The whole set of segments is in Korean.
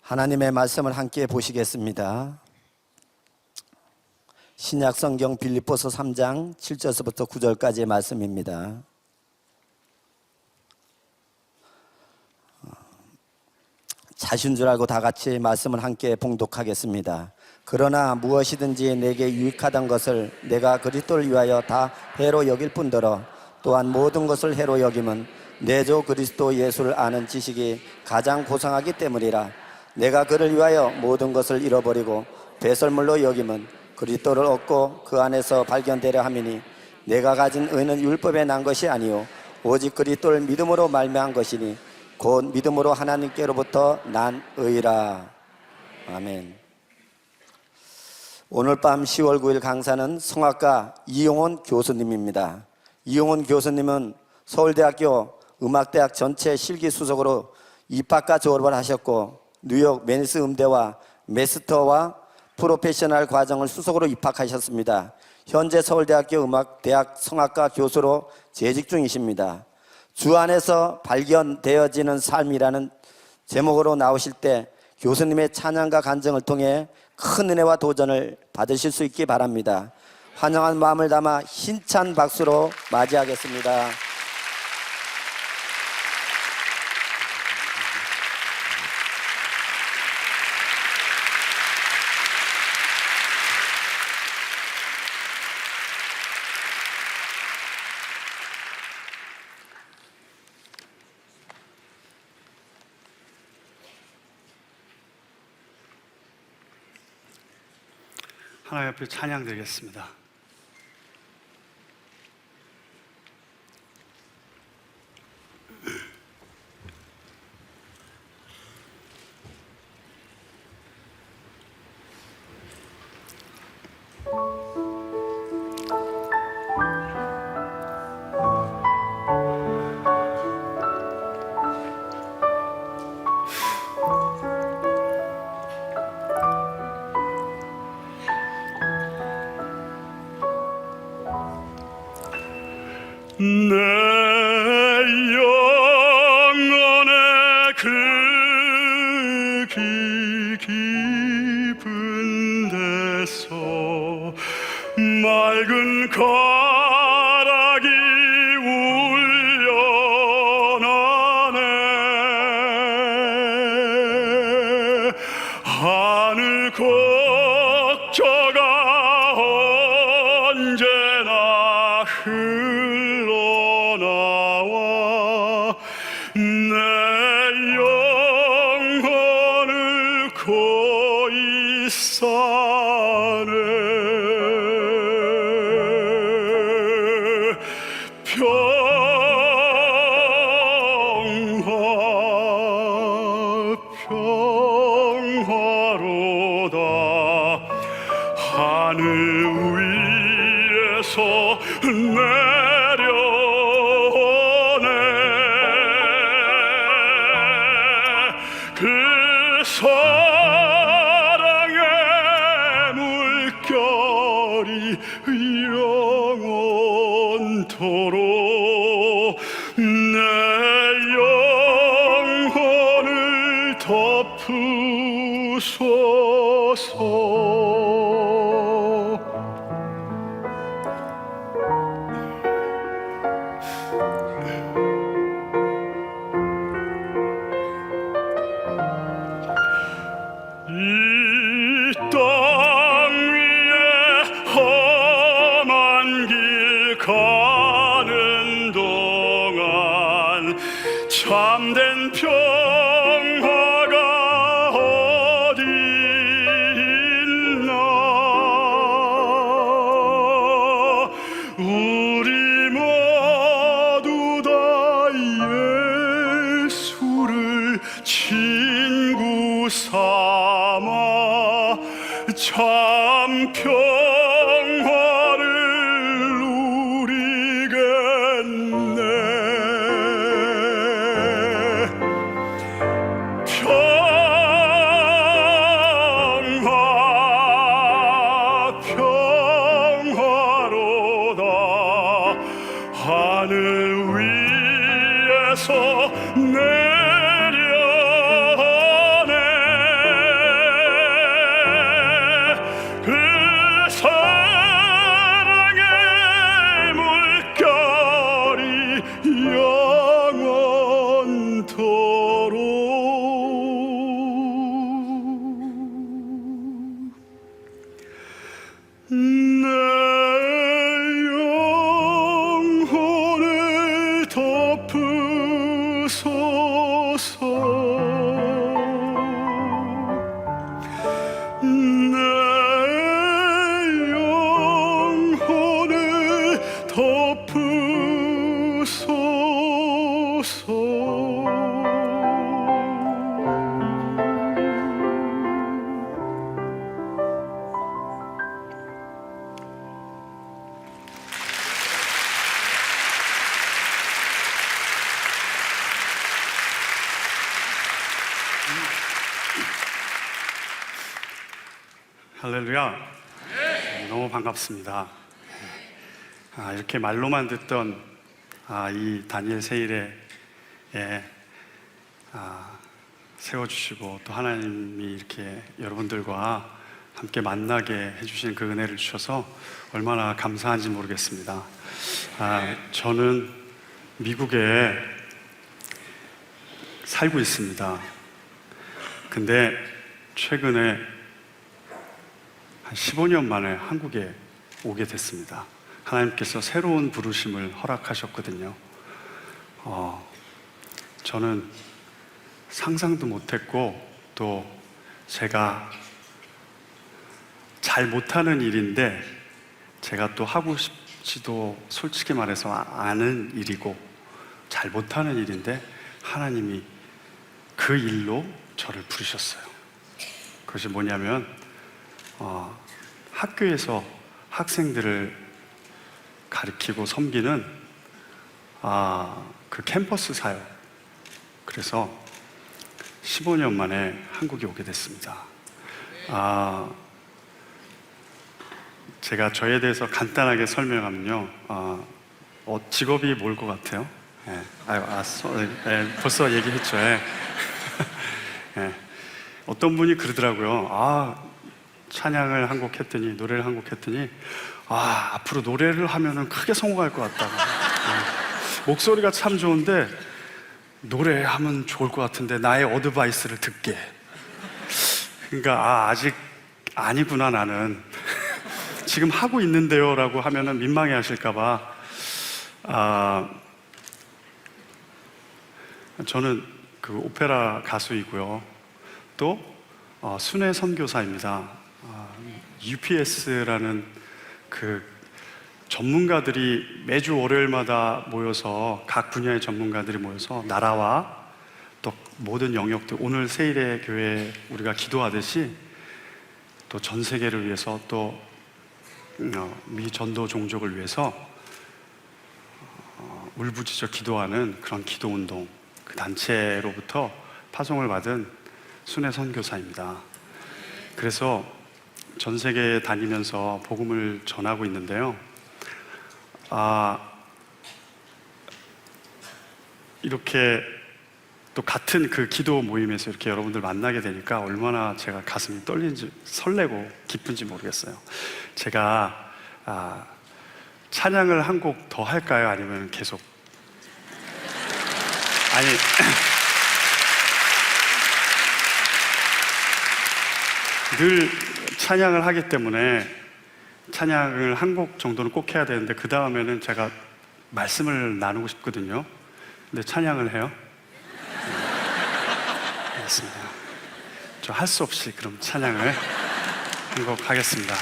하나님의 말씀을 함께 보시겠습니다. 신약 성경 빌립보서 3장 7절부터 9절까지의 말씀입니다. 자신 줄 알고 다 같이 말씀을 함께 봉독하겠습니다. 그러나 무엇이든지 내게 유익하던 것을 내가 그리스도를 위하여 다 해로 여길 뿐더러 또한 모든 것을 해로 여김은 내 주 그리스도 예수를 아는 지식이 가장 고상하기 때문이라. 내가 그를 위하여 모든 것을 잃어버리고 배설물로 여김은 그리스도를 얻고 그 안에서 발견되려 함이니 내가 가진 의는 율법에 난 것이 아니요 오직 그리스도를 믿음으로 말미암은 것이니 곧 믿음으로 하나님께로부터 난 의라. 아멘. 오늘 밤 10월 9일 강사는 성악가 이용원 교수님입니다. 이용원 교수님은 서울대학교 음악대학 전체 실기수석으로 입학과 졸업을 하셨고 뉴욕 매니스 음대와 메스터와 프로페셔널 과정을 수석으로 입학하셨습니다. 현재 서울대학교 음악대학 성악과 교수로 재직 중이십니다. 주 안에서 발견되어지는 삶이라는 제목으로 나오실 때 교수님의 찬양과 간증을 통해 큰 은혜와 도전을 받으실 수 있기 바랍니다. 환영한 마음을 담아 힘찬 박수로 맞이하겠습니다. 하나님 앞에 찬양 드리겠습니다. 내 영혼의 그 깊은 데서 맑은 가락이 울려나네. 하늘 곡조가 언제나 흘러나와 내 영혼을 거의 싸네. 평화로다. 하늘 위에서 내려오네. 그 사랑의 물결이 영원토록 내 영혼을 덮으소서. 이 땅 위에 험한 길 가는 동안 참된 평화가 어디 있나. 우리 모두 다 예수를 친구 삼아 참 평화를 누리겠네. 평화로다. 하늘 위에서 내려오네. 내 영혼을 덮으소서. 할렐루야. 너무 반갑습니다. 이렇게 말로만 듣던 이 다니엘 세일에 세워주시고 또 하나님이 이렇게 여러분들과 함께 만나게 해주신 그 은혜를 주셔서 얼마나 감사한지 모르겠습니다. 저는 미국에 살고 있습니다. 근데 최근에 한 15년 만에 한국에 오게 됐습니다. 하나님께서 새로운 부르심을 허락하셨거든요. 저는 상상도 못했고 또 제가 잘 못하는 일인데 제가 또 하고 싶지도 솔직히 말해서 아는 일이고 잘 못하는 일인데 하나님이 그 일로 저를 부르셨어요. 그것이 뭐냐면 학교에서 학생들을 가르치고 섬기는 그 캠퍼스 사역. 그래서 15년 만에 한국에 오게 됐습니다. 제가 저에 대해서 간단하게 설명하면요, 직업이 뭘 것 같아요? 벌써 얘기했죠. 어떤 분이 그러더라고요. 찬양을 한 곡 했더니, 노래를 한 곡 했더니, 앞으로 노래를 하면은 크게 성공할 것 같다고. 목소리가 참 좋은데, 노래하면 좋을 것 같은데, 나의 어드바이스를 듣게. 그러니까, 아직 아니구나, 나는. 지금 하고 있는데요. 라고 하면은 민망해 하실까봐. 저는 그 오페라 가수이고요. 또, 순회 선교사입니다. UPS라는 그 전문가들이 매주 월요일마다 모여서 각 분야의 전문가들이 모여서 나라와 또 모든 영역들, 오늘 세일의 교회 우리가 기도하듯이 또 전 세계를 위해서 또 미 전도 종족을 위해서 울부짖어 기도하는 그런 기도운동, 그 단체로부터 파송을 받은 순회 선교사입니다. 그래서 전 세계에 다니면서 복음을 전하고 있는데요. 이렇게 또 같은 그 기도 모임에서 이렇게 여러분들 만나게 되니까 얼마나 제가 가슴이 떨리는지, 설레고 기쁜지 모르겠어요. 제가 찬양을 한 곡 더 할까요? 아니면 계속? 아니, 늘 찬양을 하기 때문에 찬양을 한 곡 정도는 꼭 해야 되는데 그 다음에는 제가 말씀을 나누고 싶거든요. 근데 찬양을 해요? 알겠습니다. 저 할 수 없이 그럼 찬양을 한 곡 하겠습니다.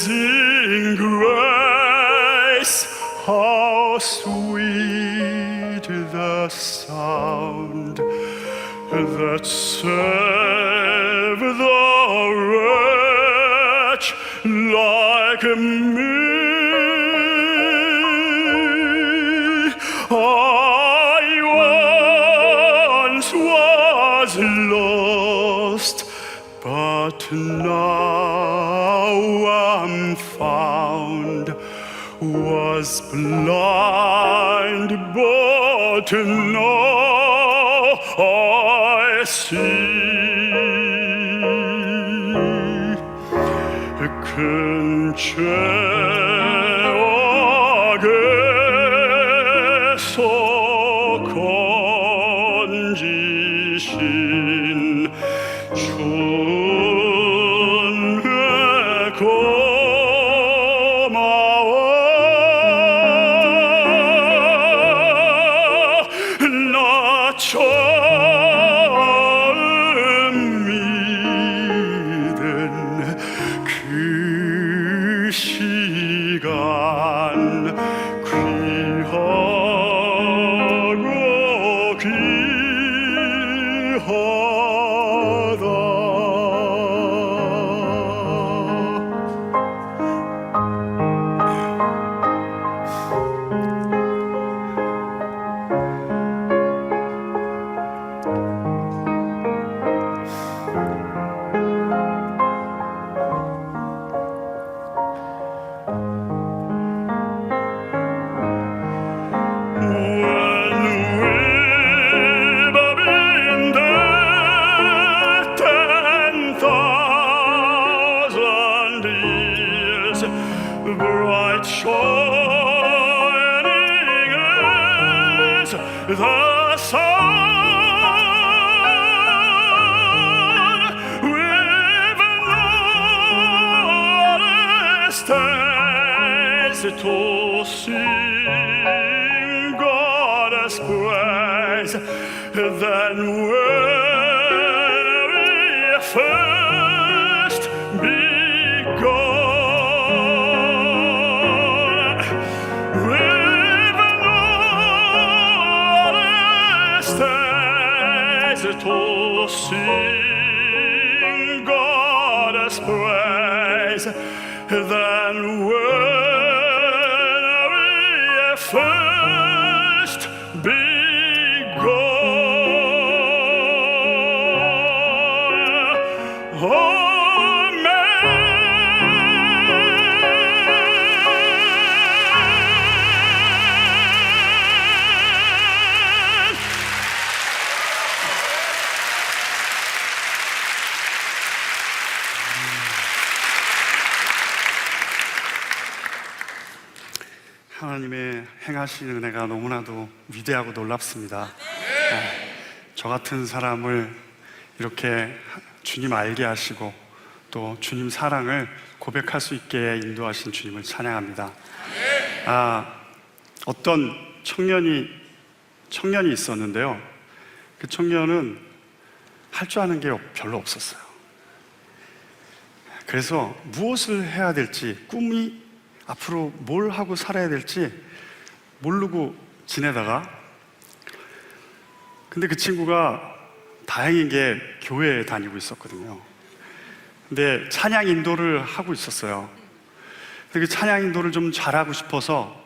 Amazing grace, how sweet the sound that saved the wretch like me. I once was lost, but now I'm found, was blind, but now I see. 큰 죄악에서 건지 주신 주님의 고마워. 나 처음 믿은 그 시간 귀하고 bright shining as the sun, with knowledge days to sing God's praise. Then when we first begun, with knowledge days to sing God's praise. Then when we first begun, 하나님의 행하신 은혜가 너무나도 위대하고 놀랍습니다. 저 같은 사람을 이렇게 주님 알게 하시고 또 주님 사랑을 고백할 수 있게 인도하신 주님을 찬양합니다. 어떤 청년이 있었는데요. 그 청년은 할 줄 아는 게 별로 없었어요. 그래서 무엇을 해야 될지, 꿈이 앞으로 뭘 하고 살아야 될지 모르고 지내다가, 근데 그 친구가 다행인 게 교회에 다니고 있었거든요. 근데 찬양 인도를 하고 있었어요. 근데 그 찬양 인도를 좀 잘하고 싶어서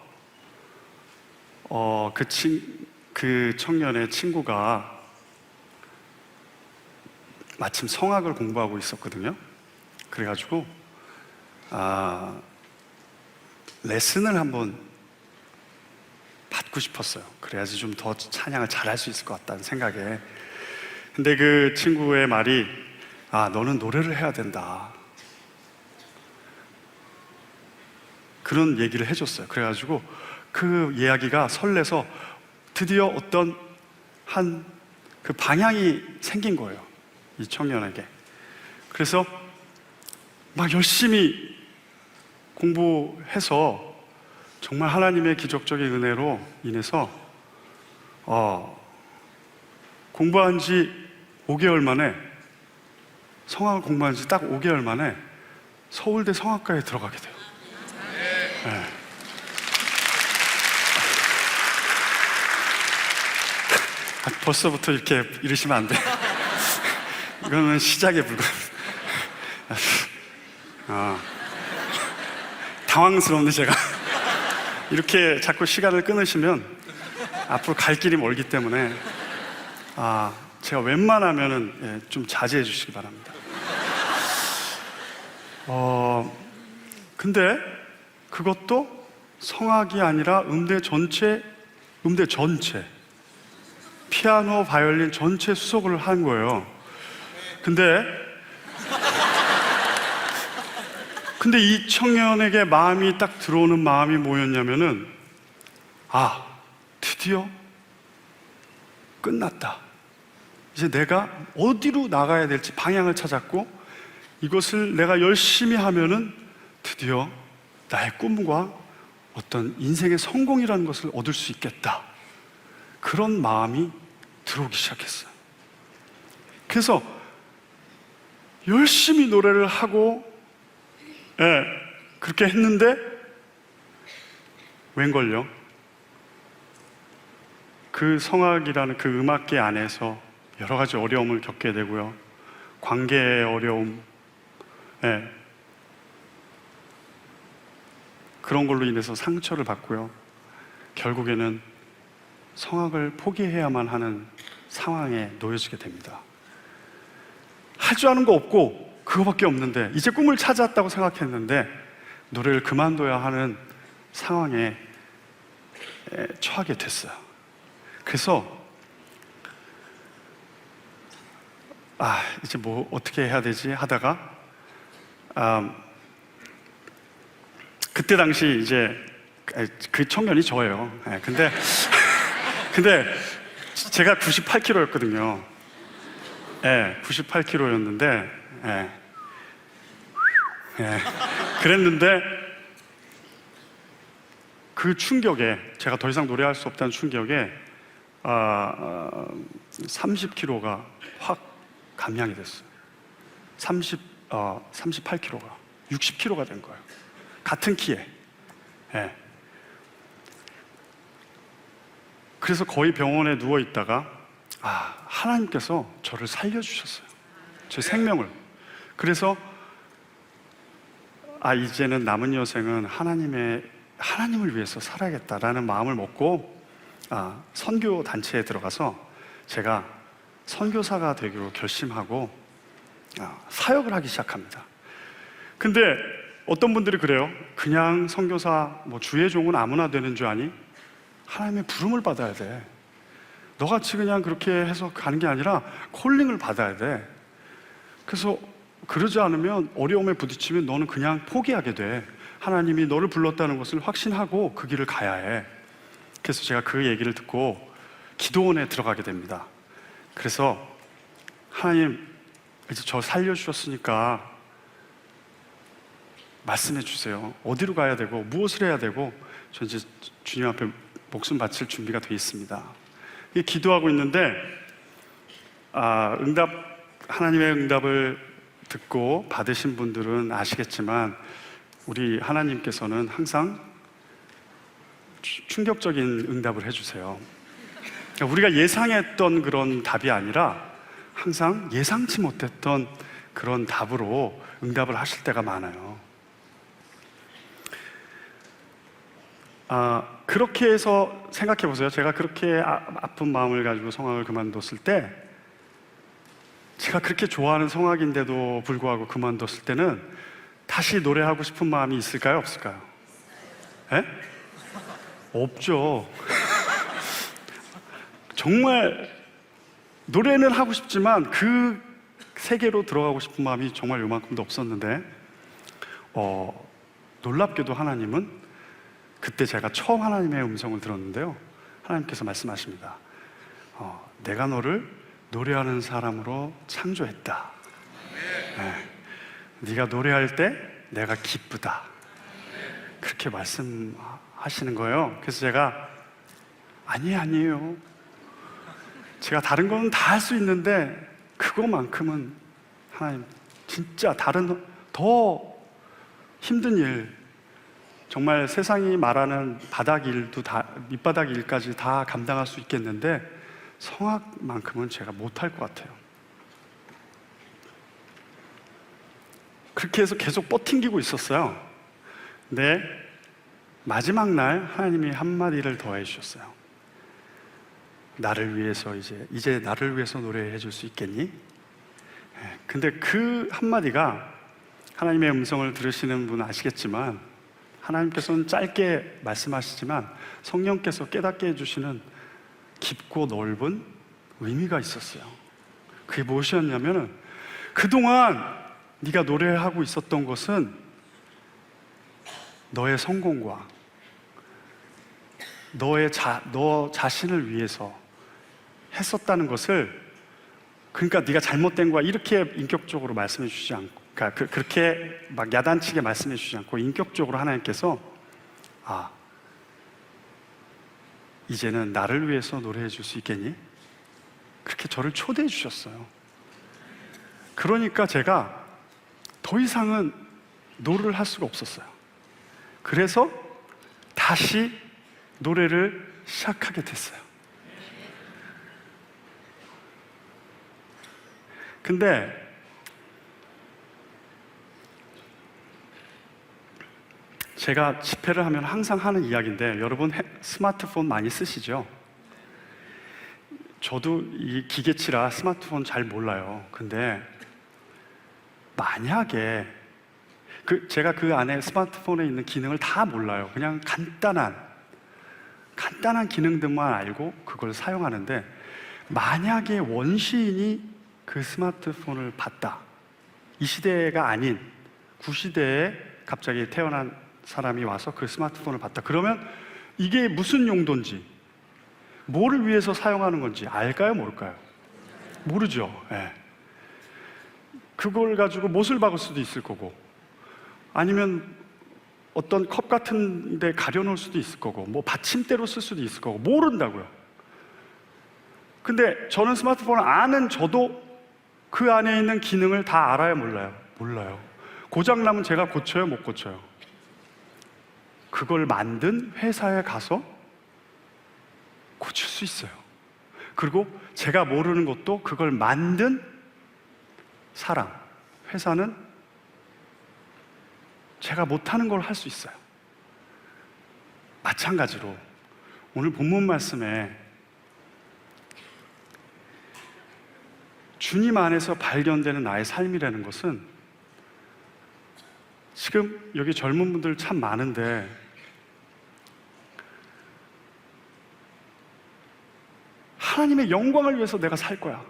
그 청년의 친구가 마침 성악을 공부하고 있었거든요. 그래가지고 레슨을 한번 받고 싶었어요. 그래야지 좀 더 찬양을 잘할 수 있을 것 같다는 생각에. 근데 그 친구의 말이, 너는 노래를 해야 된다, 그런 얘기를 해줬어요. 그래가지고 그 이야기가 설레서 드디어 어떤 그 방향이 생긴 거예요, 이 청년에게. 그래서 막 열심히 공부해서 정말 하나님의 기적적인 은혜로 인해서 공부한 지 5개월 만에, 성악을 공부한 지 딱 5개월 만에 서울대 성악과에 들어가게 돼요. 네. 벌써부터 이렇게 이러시면 안 돼. 이거는 시작에 불과합니다. 당황스러운데 제가 이렇게 자꾸 시간을 끊으시면 앞으로 갈 길이 멀기 때문에 제가 웬만하면은 좀 자제해 주시기 바랍니다. 근데 그것도 성악이 아니라 음대 전체, 피아노, 바이올린 전체 수석을 한 거예요. 근데 이 청년에게 마음이 딱 들어오는 마음이 뭐였냐면은, 드디어 끝났다. 이제 내가 어디로 나가야 될지 방향을 찾았고, 이것을 내가 열심히 하면은 드디어 나의 꿈과 어떤 인생의 성공이라는 것을 얻을 수 있겠다. 그런 마음이 들어오기 시작했어요. 그래서 열심히 노래를 하고, 그렇게 했는데 웬걸요? 그 성악이라는 그 음악계 안에서 여러 가지 어려움을 겪게 되고요. 관계의 어려움, 그런 걸로 인해서 상처를 받고요. 결국에는 성악을 포기해야만 하는 상황에 놓여지게 됩니다. 할 줄 아는 거 없고 그거밖에 없는데, 이제 꿈을 찾았다고 생각했는데 노래를 그만둬야 하는 상황에 처하게 됐어요. 그래서 이제 뭐 어떻게 해야 되지 하다가 그때 당시 이제 그 청년이 저예요. 근데 제가 98kg였거든요. 98kg였는데 그랬는데 그 충격에, 제가 더 이상 노래할 수 없다는 충격에 30kg가 확 감량이 됐어요. 38kg가 60kg가 된 거예요. 같은 키에. 그래서 거의 병원에 누워 있다가 하나님께서 저를 살려주셨어요. 제 생명을. 그래서 이제는 남은 여생은 하나님을 위해서 살아야겠다라는 마음을 먹고 선교 단체에 들어가서 제가 선교사가 되기로 결심하고 사역을 하기 시작합니다. 근데 어떤 분들이 그래요. 그냥 선교사, 주의 종은 아무나 되는 줄 아니? 하나님의 부름을 받아야 돼. 너같이 그냥 그렇게 해서 가는 게 아니라 콜링을 받아야 돼. 그래서 그러지 않으면, 어려움에 부딪히면 너는 그냥 포기하게 돼. 하나님이 너를 불렀다는 것을 확신하고 그 길을 가야 해. 그래서 제가 그 얘기를 듣고 기도원에 들어가게 됩니다. 그래서 하나님, 이제 저 살려주셨으니까 말씀해 주세요. 어디로 가야 되고 무엇을 해야 되고, 저 이제 주님 앞에 목숨 바칠 준비가 되어 있습니다. 기도하고 있는데 하나님의 응답을 듣고 받으신 분들은 아시겠지만, 우리 하나님께서는 항상 충격적인 응답을 해주세요. 우리가 예상했던 그런 답이 아니라 항상 예상치 못했던 그런 답으로 응답을 하실 때가 많아요. 그렇게 해서 생각해 보세요. 제가 그렇게 아픈 마음을 가지고 성악을 그만뒀을 때, 제가 그렇게 좋아하는 성악인데도 불구하고 그만뒀을 때는 다시 노래하고 싶은 마음이 있을까요? 없을까요? 없죠. 정말 노래는 하고 싶지만 그 세계로 들어가고 싶은 마음이 정말 요만큼도 없었는데, 놀랍게도 하나님은, 그때 제가 처음 하나님의 음성을 들었는데요, 하나님께서 말씀하십니다. 내가 너를 노래하는 사람으로 창조했다. 네가 노래할 때 내가 기쁘다. 그렇게 말씀하시는 거예요. 그래서 제가 아니에요. 제가 다른 거는 다 할 수 있는데 그거만큼은 하나님, 진짜 다른 더 힘든 일, 정말 세상이 말하는 바닥 일도 밑바닥 일까지 다 감당할 수 있겠는데 성악만큼은 제가 못할 것 같아요. 그렇게 해서 계속 버팅기고 있었어요. 근데 마지막 날 하나님이 한마디를 더해 주셨어요. 나를 위해서 이제 나를 위해서 노래해 줄 수 있겠니? 근데 그 한마디가, 하나님의 음성을 들으시는 분은 아시겠지만, 하나님께서는 짧게 말씀하시지만 성령께서 깨닫게 해주시는 깊고 넓은 의미가 있었어요. 그게 무엇이었냐면은, 그동안 네가 노래하고 있었던 것은 너의 성공과 너 자신을 위해서 했었다는 것을 그러니까 네가 잘못된 거야 이렇게 인격적으로 말씀해 주지 않고, 그러니까 그렇게 막 야단치게 말씀해 주지 않고 인격적으로 하나님께서 이제는 나를 위해서 노래해 줄 수 있겠니? 그렇게 저를 초대해 주셨어요. 그러니까 제가 더 이상은 노래를 할 수가 없었어요. 그래서 다시 노래를 시작하게 됐어요. 근데 제가 집회를 하면 항상 하는 이야기인데, 여러분 스마트폰 많이 쓰시죠? 저도 이 기계치라 스마트폰 잘 몰라요. 근데 만약에 제가 그 안에 스마트폰에 있는 기능을 다 몰라요. 그냥 간단한 기능들만 알고 그걸 사용하는데, 만약에 원시인이 그 스마트폰을 봤다. 이 시대가 아닌 구시대에 갑자기 태어난 사람이 와서 그 스마트폰을 봤다. 그러면 이게 무슨 용도인지, 뭐를 위해서 사용하는 건지 알까요? 모를까요? 모르죠. 예. 그걸 가지고 못을 박을 수도 있을 거고, 아니면 어떤 컵 같은 데 가려놓을 수도 있을 거고, 뭐 받침대로 쓸 수도 있을 거고, 모른다고요. 근데 저는 스마트폰을 아는 저도 그 안에 있는 기능을 다 알아요? 몰라요? 몰라요. 고장나면 제가 고쳐요? 못 고쳐요? 그걸 만든 회사에 가서 고칠 수 있어요. 그리고 제가 모르는 것도 그걸 만든 사람, 회사는 제가 못하는 걸 할 수 있어요. 마찬가지로 오늘 본문 말씀에 주님 안에서 발견되는 나의 삶이라는 것은, 지금 여기 젊은 분들 참 많은데 하나님의 영광을 위해서 내가 살 거야,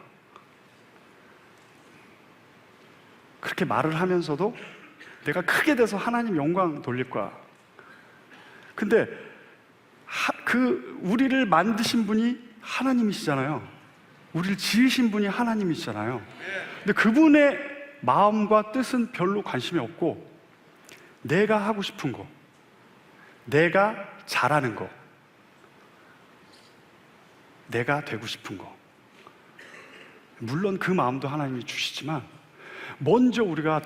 그렇게 말을 하면서도 내가 크게 돼서 하나님 영광 돌릴 거야. 근데 우리를 만드신 분이 하나님이시잖아요. 우리를 지으신 분이 하나님이시잖아요. 근데 그분의 마음과 뜻은 별로 관심이 없고, 내가 하고 싶은 거, 내가 잘하는 거, 내가 되고 싶은 거, 물론 그 마음도 하나님이 주시지만, 먼저 우리가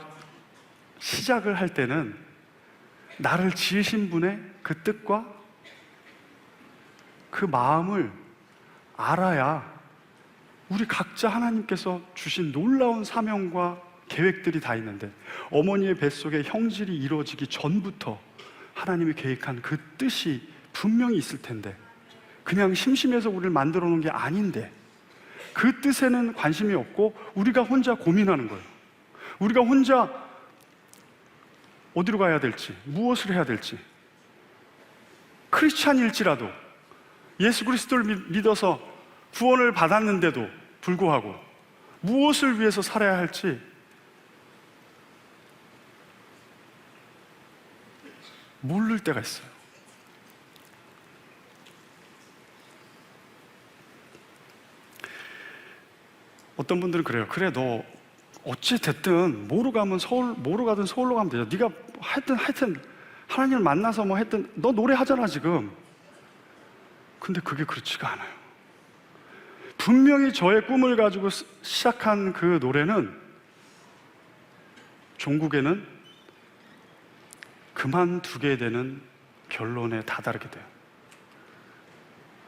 시작을 할 때는 나를 지으신 분의 그 뜻과 그 마음을 알아야 우리 각자 하나님께서 주신 놀라운 사명과 계획들이 다 있는데, 어머니의 뱃속에 형질이 이루어지기 전부터 하나님이 계획한 그 뜻이 분명히 있을 텐데, 그냥 심심해서 우리를 만들어 놓은 게 아닌데 그 뜻에는 관심이 없고 우리가 혼자 고민하는 거예요. 우리가 혼자 어디로 가야 될지, 무엇을 해야 될지, 크리스찬일지라도 예수 그리스도를 믿어서 구원을 받았는데도 불구하고 무엇을 위해서 살아야 할지 모를 때가 있어요. 어떤 분들은 그래요. 그래, 너 어찌 됐든 뭐로 가든 서울로 가면 되죠. 네가 하여튼 하나님을 만나서 뭐 했든 너 노래하잖아 지금. 근데 그게 그렇지가 않아요. 분명히 저의 꿈을 가지고 시작한 그 노래는 종국에는 그만두게 되는 결론에 다다르게 돼요.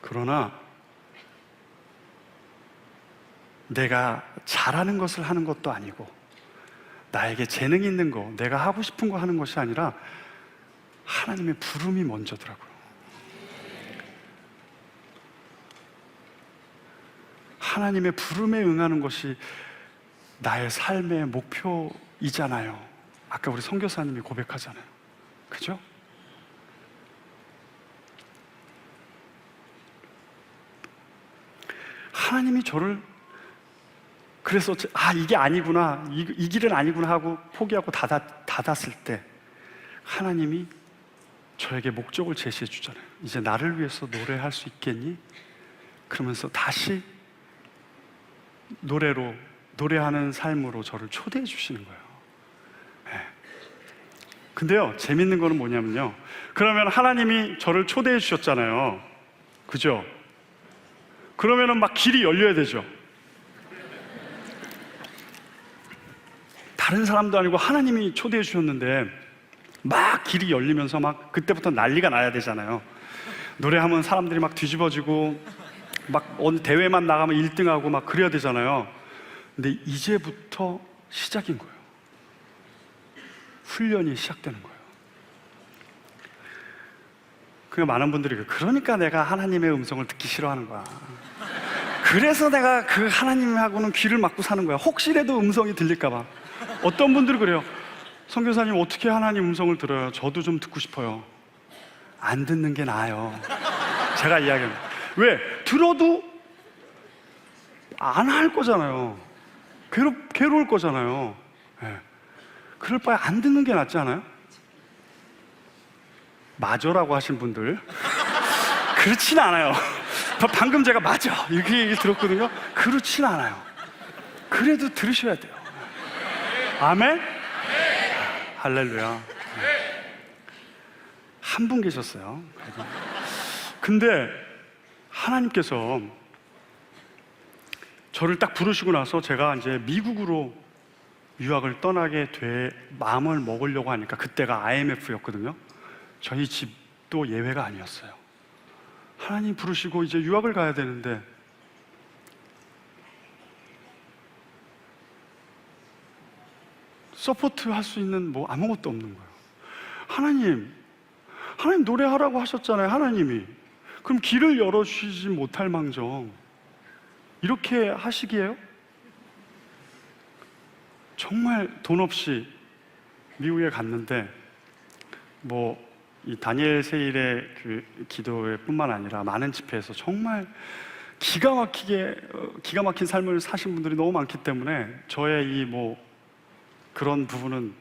그러나 내가 잘하는 것을 하는 것도 아니고, 나에게 재능이 있는 거, 내가 하고 싶은 거 하는 것이 아니라 하나님의 부름이 먼저더라고요. 하나님의 부름에 응하는 것이 나의 삶의 목표이잖아요. 아까 우리 선교사님이 고백하잖아요. 그죠? 하나님이 저를, 그래서 이게 아니구나, 이 길은 아니구나 하고 포기하고 닫았을 때 하나님이 저에게 목적을 제시해 주잖아요. 이제 나를 위해서 노래할 수 있겠니? 그러면서 다시 노래하는 삶으로 저를 초대해 주시는 거예요. 근데요, 재밌는 거는 뭐냐면요, 그러면 하나님이 저를 초대해 주셨잖아요. 그죠? 그러면은 막 길이 열려야 되죠. 다른 사람도 아니고 하나님이 초대해 주셨는데 막 길이 열리면서 막 그때부터 난리가 나야 되잖아요. 노래하면 사람들이 막 뒤집어지고 막 어느 대회만 나가면 1등하고 막 그래야 되잖아요. 근데 이제부터 시작인 거예요. 훈련이 시작되는 거예요. 그러니까 많은 분들이 그러니까 내가 하나님의 음성을 듣기 싫어하는 거야. 그래서 내가 그 하나님하고는 귀를 막고 사는 거야. 혹시라도 음성이 들릴까 봐. 어떤 분들은 그래요. 선교사님, 어떻게 하나님 음성을 들어요? 저도 좀 듣고 싶어요. 안 듣는 게 나아요. 제가 이야기합니다. 왜? 들어도 안 할 거잖아요. 괴로울 거잖아요. 네. 그럴 바에 안 듣는 게 낫지 않아요? 맞아라고 하신 분들 그렇진 않아요. 방금 제가 맞아 이렇게 얘기 들었거든요. 그렇진 않아요. 그래도 들으셔야 돼요. 아멘? 할렐루야. 한 분 계셨어요. 근데 하나님께서 저를 딱 부르시고 나서 제가 이제 미국으로 유학을 떠나게 돼 마음을 먹으려고 하니까, 그때가 IMF였거든요. 저희 집도 예외가 아니었어요. 하나님 부르시고 이제 유학을 가야 되는데 서포트 할 수 있는 뭐 아무것도 없는 거예요. 하나님 노래하라고 하셨잖아요. 하나님이. 그럼 길을 열어주시지 못할 망정 이렇게 하시기에요? 정말 돈 없이 미국에 갔는데 뭐 이 다니엘 세일의 그 기도회 뿐만 아니라 많은 집회에서 정말 기가 막힌 삶을 사신 분들이 너무 많기 때문에 저의 이 뭐 그런 부분은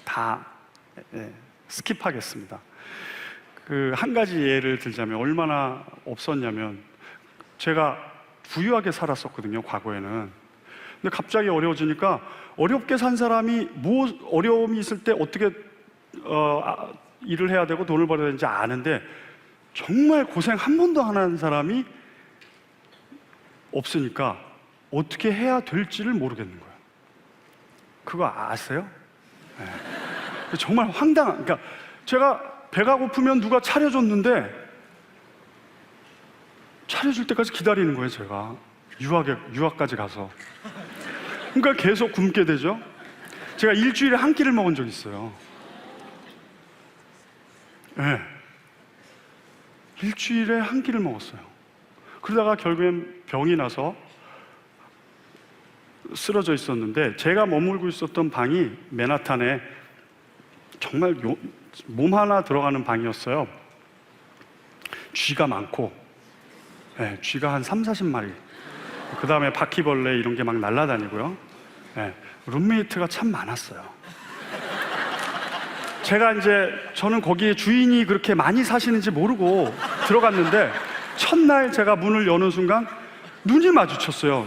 다 스킵하겠습니다. 그 한 가지 예를 들자면 얼마나 없었냐면, 제가 부유하게 살았었거든요, 과거에는. 근데 갑자기 어려워지니까 어렵게 산 사람이 뭐 어려움이 있을 때 어떻게 일을 해야 되고 돈을 벌어야 되는지 아는데 정말 고생 한 번도 안 한 사람이 없으니까 어떻게 해야 될지를 모르겠는 거예요. 그거 아세요? 네. 정말 황당한, 그러니까 제가 배가 고프면 누가 차려줬는데 차려줄 때까지 기다리는 거예요, 제가. 유학까지 가서. 그러니까 계속 굶게 되죠. 제가 일주일에 한 끼를 먹은 적이 있어요. 네. 일주일에 한 끼를 먹었어요. 그러다가 결국엔 병이 나서 쓰러져 있었는데, 제가 머물고 있었던 방이 맨하탄에 정말 몸 하나 들어가는 방이었어요. 쥐가 많고, 네, 쥐가 한 30-40마리. 그 다음에 바퀴벌레 이런 게 막 날아다니고요. 네, 룸메이트가 참 많았어요. 제가 이제 저는 거기에 주인이 그렇게 많이 사시는지 모르고 들어갔는데 첫날 제가 문을 여는 순간 눈이 마주쳤어요.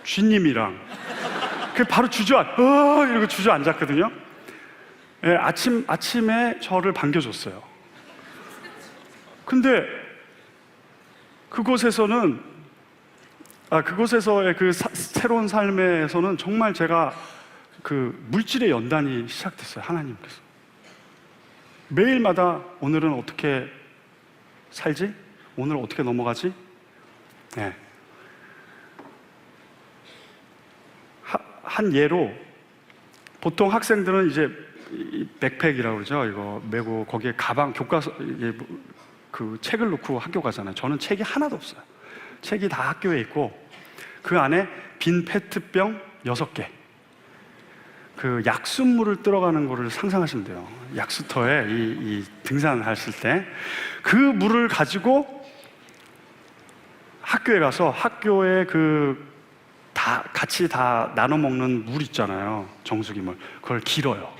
쥐님이랑. 그 바로 이러고 주저앉았거든요. 네, 아침에 저를 반겨줬어요. 근데 그곳에서의 그 새로운 삶에서는 정말 제가 그 물질의 연단이 시작됐어요. 하나님께서 매일마다 오늘은 어떻게 살지? 오늘 어떻게 넘어가지? 네. 한 예로, 보통 학생들은 이제 백팩이라고 그러죠. 이거 메고 거기에 가방, 교과서, 그 책을 넣고 학교 가잖아요. 저는 책이 하나도 없어요. 책이 다 학교에 있고 그 안에 빈 페트병 6개, 그 약수물을 들어가는 거를 상상하시면 돼요. 약수터에 이 등산하실 때 그 물을 가지고 학교에 가서 학교에 같이 다 나눠 먹는 물 있잖아요. 정수기 물. 그걸 길어요.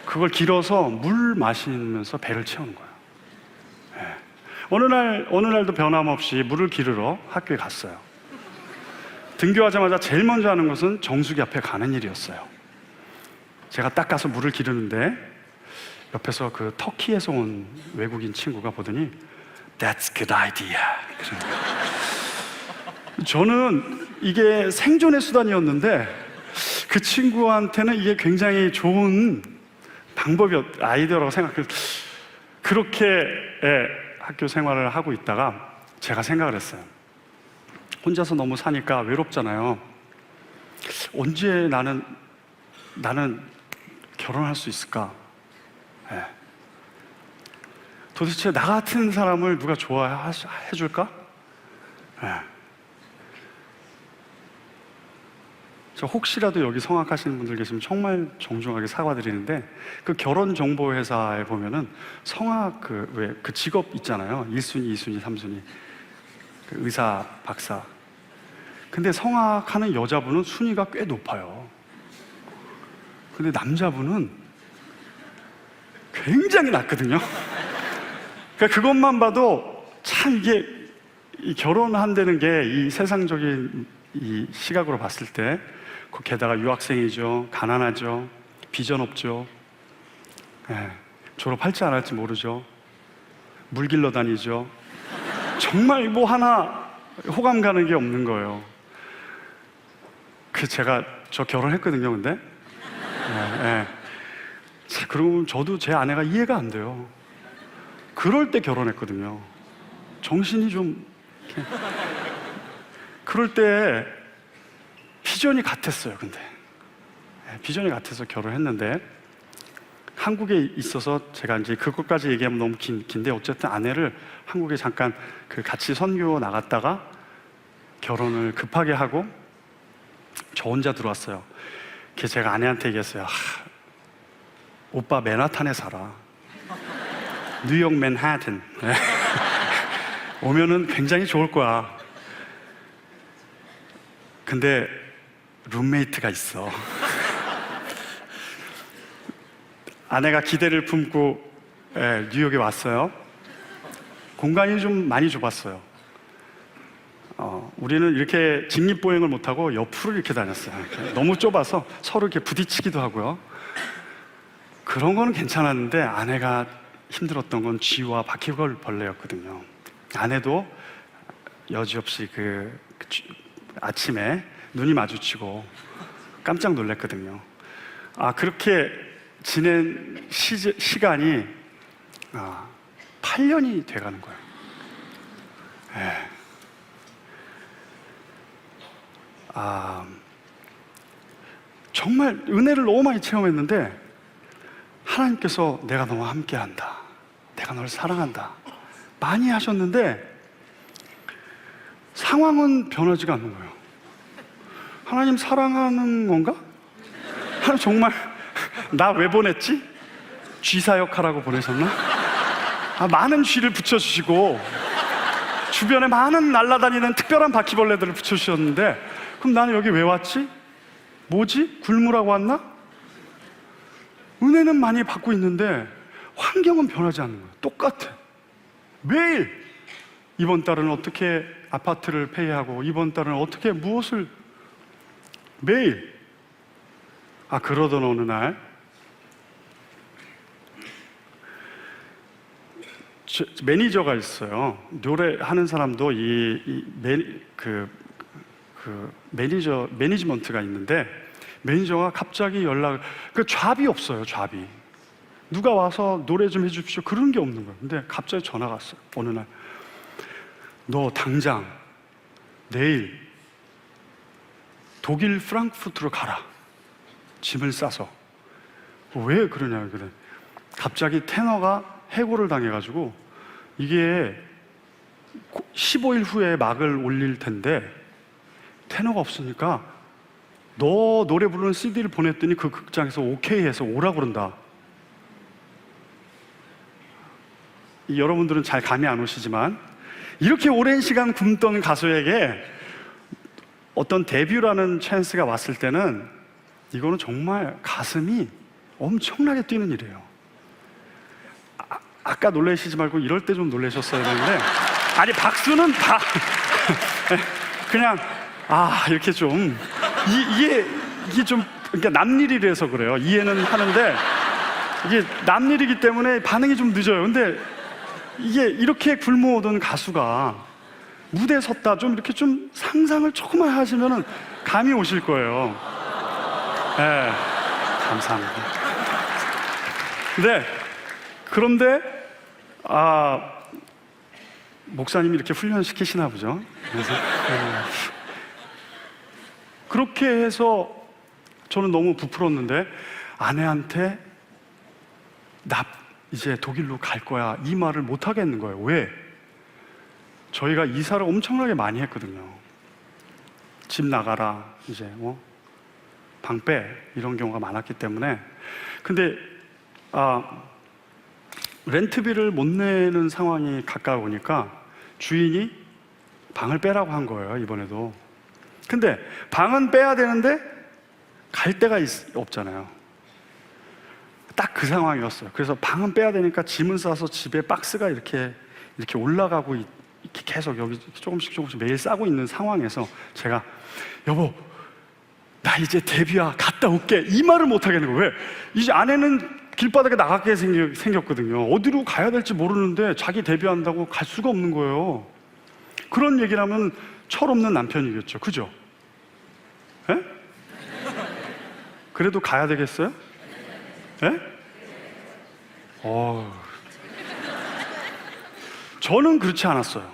그걸 길어서 물 마시면서 배를 채우는 거예요. 네. 어느 날도 변함없이 물을 기르러 학교에 갔어요. 등교하자마자 제일 먼저 하는 것은 정수기 앞에 가는 일이었어요. 제가 딱 가서 물을 기르는데 옆에서 그 터키에서 온 외국인 친구가 보더니 That's good idea. 저는 이게 생존의 수단이었는데 그 친구한테는 이게 굉장히 좋은 아이디어라고 생각해요. 그렇게 학교 생활을 하고 있다가 제가 생각을 했어요. 혼자서 너무 사니까 외롭잖아요. 언제 나는 결혼할 수 있을까? 도대체 나 같은 사람을 누가 좋아해 줄까? 저 혹시라도 여기 성악하시는 분들 계시면 정말 정중하게 사과드리는데 그 결혼 정보 회사에 보면은 성악 그 직업 있잖아요. 1순위, 2순위, 3순위. 그 의사, 박사. 근데 성악하는 여자분은 순위가 꽤 높아요. 근데 남자분은 굉장히 낮거든요. 그러니까 그것만 봐도 참 이게 이 결혼한다는 게 이 세상적인 이 시각으로 봤을 때 게다가 유학생이죠, 가난하죠, 비전 없죠, 졸업할지 안 할지 모르죠, 물 길러 다니죠. 정말 뭐 하나 호감 가는 게 없는 거예요. 저 결혼했거든요, 근데. 그러고 저도 제 아내가 이해가 안 돼요. 그럴 때 결혼했거든요. 정신이 좀 그럴 때 비전이 같았어요. 근데 비전이 같아서 결혼했는데 한국에 있어서 제가 이제 그것까지 얘기하면 너무 긴데 어쨌든 아내를 한국에 잠깐 같이 선교 나갔다가 결혼을 급하게 하고 저 혼자 들어왔어요. 그래서 제가 아내한테 얘기했어요. 오빠 맨하탄에 살아. 뉴욕 맨하튼. 오면은 굉장히 좋을 거야. 근데 룸메이트가 있어. 아내가 기대를 품고 뉴욕에 왔어요. 공간이 좀 많이 좁았어요. 우리는 이렇게 직립보행을 못하고 옆으로 이렇게 다녔어요. 너무 좁아서 서로 이렇게 부딪히기도 하고요. 그런 거는 괜찮았는데 아내가 힘들었던 건 쥐와 바퀴벌레였거든요. 아내도 여지없이 아침에 눈이 마주치고 깜짝 놀랐거든요. 그렇게 지낸 시간이 8년이 돼가는 거예요. 정말 은혜를 너무 많이 체험했는데 하나님께서 내가 너와 함께한다, 내가 너를 사랑한다 많이 하셨는데 상황은 변하지가 않는 거예요. 하나님 사랑하는 건가? 하나님 정말 나 왜 보냈지? 쥐사역하라고 보내셨나? 많은 쥐를 붙여주시고 주변에 많은 날아다니는 특별한 바퀴벌레들을 붙여주셨는데 그럼 나는 여기 왜 왔지? 뭐지? 굶으라고 왔나? 은혜는 많이 받고 있는데 환경은 변하지 않는 거예요. 똑같아. 매일 이번 달은 어떻게 아파트를 페이하고 이번 달은 어떻게 무엇을 매일. 그러던 어느 날 매니저가 있어요. 노래하는 사람도 매니지먼트가 있는데 매니저가 갑자기 잡이 없어요. 잡이. 누가 와서 노래 좀 해주십시오. 그런 게 없는 거예요. 근데 갑자기 전화가 왔어요. 어느 날 너 당장 내일 독일 프랑크푸르트로 가라. 짐을 싸서. 왜 그러냐 그래. 갑자기 테너가 해고를 당해가지고 이게 15일 후에 막을 올릴 텐데 테너가 없으니까 너 노래 부르는 CD를 보냈더니 그 극장에서 오케이 해서 오라고 그런다. 여러분들은 잘 감이 안 오시지만 이렇게 오랜 시간 굶던 가수에게 어떤 데뷔라는 찬스가 왔을 때는 이거는 정말 가슴이 엄청나게 뛰는 일이에요. 아까 놀라시지 말고 이럴 때 좀 놀라셨어야 되는데, 아니 박수는 다 그냥 이렇게 좀 이게 좀 그러니까 남일이라서 그래요. 이해는 하는데 이게 남일이기 때문에 반응이 좀 늦어요. 근데 이게 이렇게 굶어오던 가수가 무대에 섰다 좀 이렇게 좀 상상을 조금만 하시면은 감이 오실 거예요. 네, 감사합니다. 그런데 목사님이 이렇게 훈련시키시나 보죠. 그래서 그렇게 해서 저는 너무 부풀었는데 아내한테 나 이제 독일로 갈 거야 이 말을 못 하겠는 거예요. 왜? 저희가 이사를 엄청나게 많이 했거든요. 집 나가라 이제 방 빼 이런 경우가 많았기 때문에. 근데 렌트비를 못 내는 상황이 가까우니까 주인이 방을 빼라고 한 거예요, 이번에도. 근데 방은 빼야 되는데 갈 데가 없잖아요. 딱 그 상황이었어요. 그래서 방은 빼야 되니까 짐을 싸서 집에 박스가 이렇게 올라가고 이렇게 계속 여기 조금씩 매일 싸고 있는 상황에서 제가 여보 나 이제 데뷔야 갔다 올게 이 말을 못 하겠는 거예요. 왜? 이제 아내는 길바닥에 나가게 생겼거든요. 어디로 가야 될지 모르는데 자기 데뷔한다고 갈 수가 없는 거예요. 그런 얘기를 하면 철없는 남편이겠죠. 그죠? 에? 그래도 가야 되겠어요? 에? 저는 그렇지 않았어요.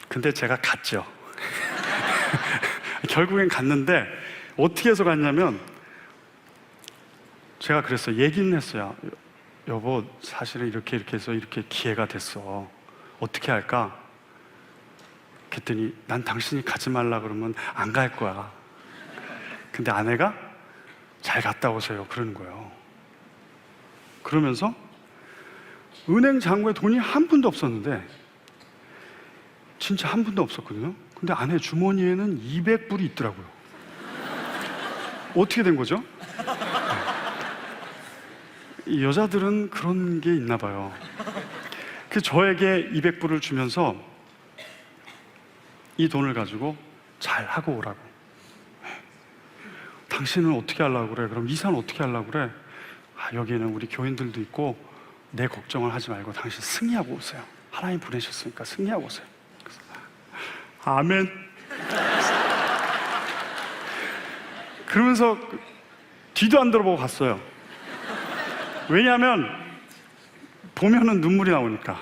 근데 제가 갔죠. 결국엔 갔는데 어떻게 해서 갔냐면 제가 그랬어요. 얘기는 했어요. 여보 사실은 이렇게 해서 이렇게 기회가 됐어. 어떻게 할까? 그랬더니 난 당신이 가지 말라 그러면 안 갈 거야. 근데 아내가 잘 갔다 오세요 그러는 거예요. 그러면서 은행 잔고에 돈이 한 푼도 없었는데 진짜 한 푼도 없었거든요. 근데 아내 주머니에는 200불이 있더라고요. 어떻게 된 거죠? 이 여자들은 그런 게 있나 봐요. 그 저에게 200불을 주면서 이 돈을 가지고 잘 하고 오라고. 당신은 어떻게 하려고 그래? 그럼 이사는 어떻게 하려고 그래? 여기는 우리 교인들도 있고 내 걱정을 하지 말고 당신 승리하고 오세요. 하나님 보내셨으니까 승리하고 오세요. 그래서, 아멘. 그러면서 뒤도 안 돌아보고 갔어요. 왜냐하면 보면은 눈물이 나오니까.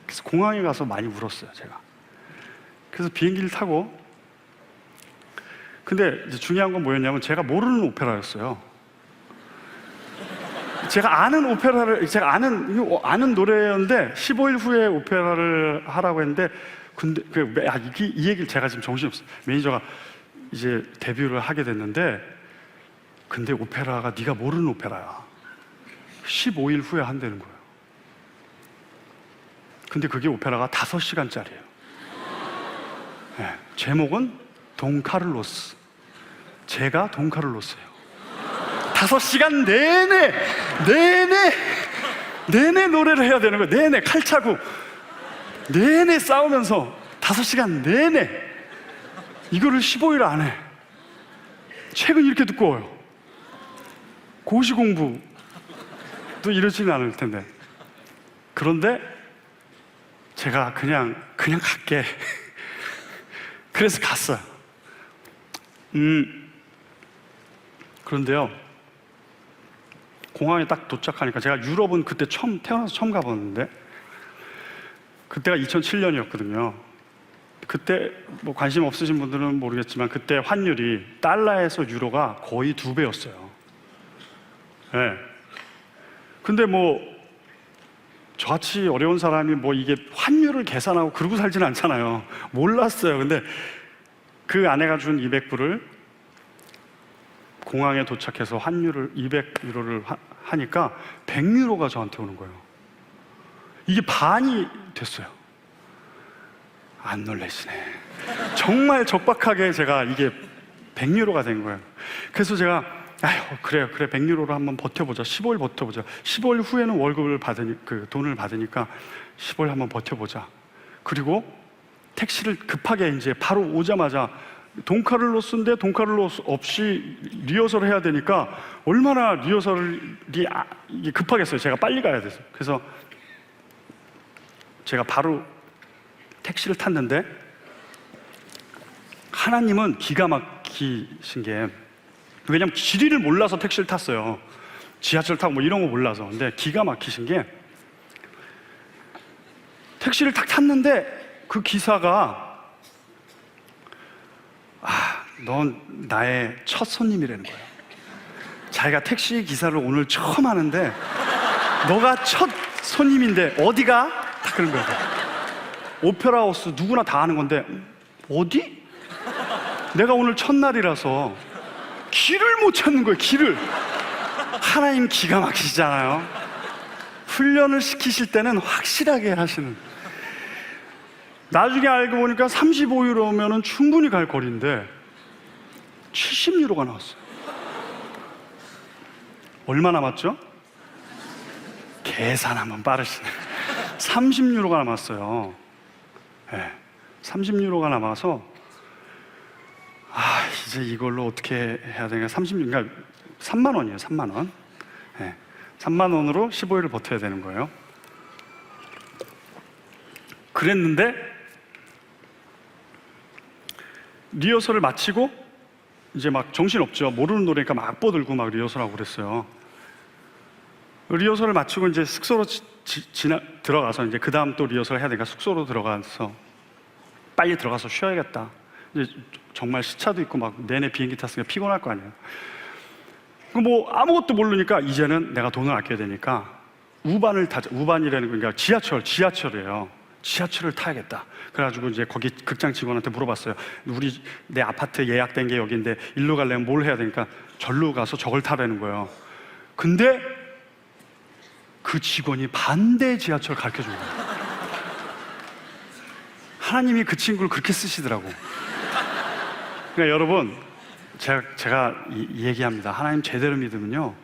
그래서 공항에 가서 많이 울었어요, 제가. 그래서 비행기를 타고. 근데 이제 중요한 건 뭐였냐면 제가 모르는 오페라였어요. 제가 아는 노래였는데 15일 후에 오페라를 하라고 했는데 근데 이 얘기를 제가 지금 정신없어요. 매니저가 이제 데뷔를 하게 됐는데 근데 오페라가 네가 모르는 오페라야. 15일 후에 한다는 거예요. 근데 그게 오페라가 5시간짜리예요. 네, 제목은 돈카를로스. 제가 돈카를로스예요. 5시간 내내 노래를 해야 되는 거예요. 내내 칼차고 내내 싸우면서 5시간 내내 이거를 15일 안에. 책은 이렇게 두꺼워요. 고시 공부도 이러지는 않을 텐데. 그런데 제가 그냥 갈게. 그래서 갔어요. 그런데요, 공항에 딱 도착하니까 제가 유럽은 그때 태어나서 처음 가봤는데 그때가 2007년이었거든요. 그때 뭐 관심 없으신 분들은 모르겠지만 그때 환율이 달러에서 유로가 거의 2배였어요. 네. 근데 뭐 저같이 어려운 사람이 뭐 이게 환율을 계산하고 그러고 살지는 않잖아요. 몰랐어요. 근데 그 아내가 준 200불을 공항에 도착해서 환율을 200유로를 하니까 100유로가 저한테 오는 거예요. 이게 반이 됐어요. 안 놀라시네. 정말 적박하게 제가 이게 100유로가 된 거예요. 그래서 제가 아휴, 그래 100유로로 한번 버텨보자. 15일 버텨보자. 15일 후에는 월급을 돈을 받으니까 15일 한번 버텨보자. 그리고 택시를 급하게 이제 바로 오자마자 돈카를로스인데 돈카를로스 없이 리허설을 해야 되니까 얼마나 리허설이 이게 급하겠어요. 제가 빨리 가야 돼서. 그래서 제가 바로 택시를 탔는데, 하나님은 기가 막히신 게, 왜냐면 지리를 몰라서 택시를 탔어요. 지하철 타고 뭐 이런 거 몰라서. 근데 기가 막히신 게, 택시를 딱 탔는데 그 기사가 넌 나의 첫 손님이라는 거예요. 자기가 택시 기사를 오늘 처음 하는데 너가 첫 손님인데 어디가? 딱 그런 거예요. 오페라 하우스 누구나 다 아는 건데 어디? 내가 오늘 첫날이라서 길을 못 찾는 거예요. 길을. 하나님 기가 막히시잖아요. 훈련을 시키실 때는 확실하게 하시는. 나중에 알고 보니까 35유로면은 충분히 갈 거리인데 70유로가 나왔어요. 얼마 남았죠? 계산하면 빠르시네. 30유로가 남았어요. 네, 30유로가 남아서 이제 이걸로 어떻게 해야 되나. 그러니까 3만 원이에요. 3만 원. 네, 3만 원으로 15일을 버텨야 되는 거예요. 그랬는데 리허설을 마치고 이제 막 정신없죠. 모르는 노래니까 막 악보 들고 막 리허설하고 그랬어요. 리허설을 마치고 이제 숙소로 들어가서 이제 그 다음 또 리허설 해야 되니까 숙소로 들어가서 빨리 들어가서 쉬어야겠다. 이제 정말 시차도 있고 막 내내 비행기 탔으니까 피곤할 거 아니에요. 뭐 아무것도 모르니까 이제는 내가 돈을 아껴야 되니까 우반을 타자. 우반이라는 거 그러니까 지하철이에요. 지하철을 타야겠다. 그래가지고 이제 거기 극장 직원한테 물어봤어요. 내 아파트 예약된 게 여기인데 일로 가려면 뭘 해야 되니까 절로 가서 저걸 타라는 거예요. 근데 그 직원이 반대 지하철 가르쳐 준 거예요. 하나님이 그 친구를 그렇게 쓰시더라고. 그러니까 여러분, 제가 얘기합니다. 하나님 제대로 믿으면요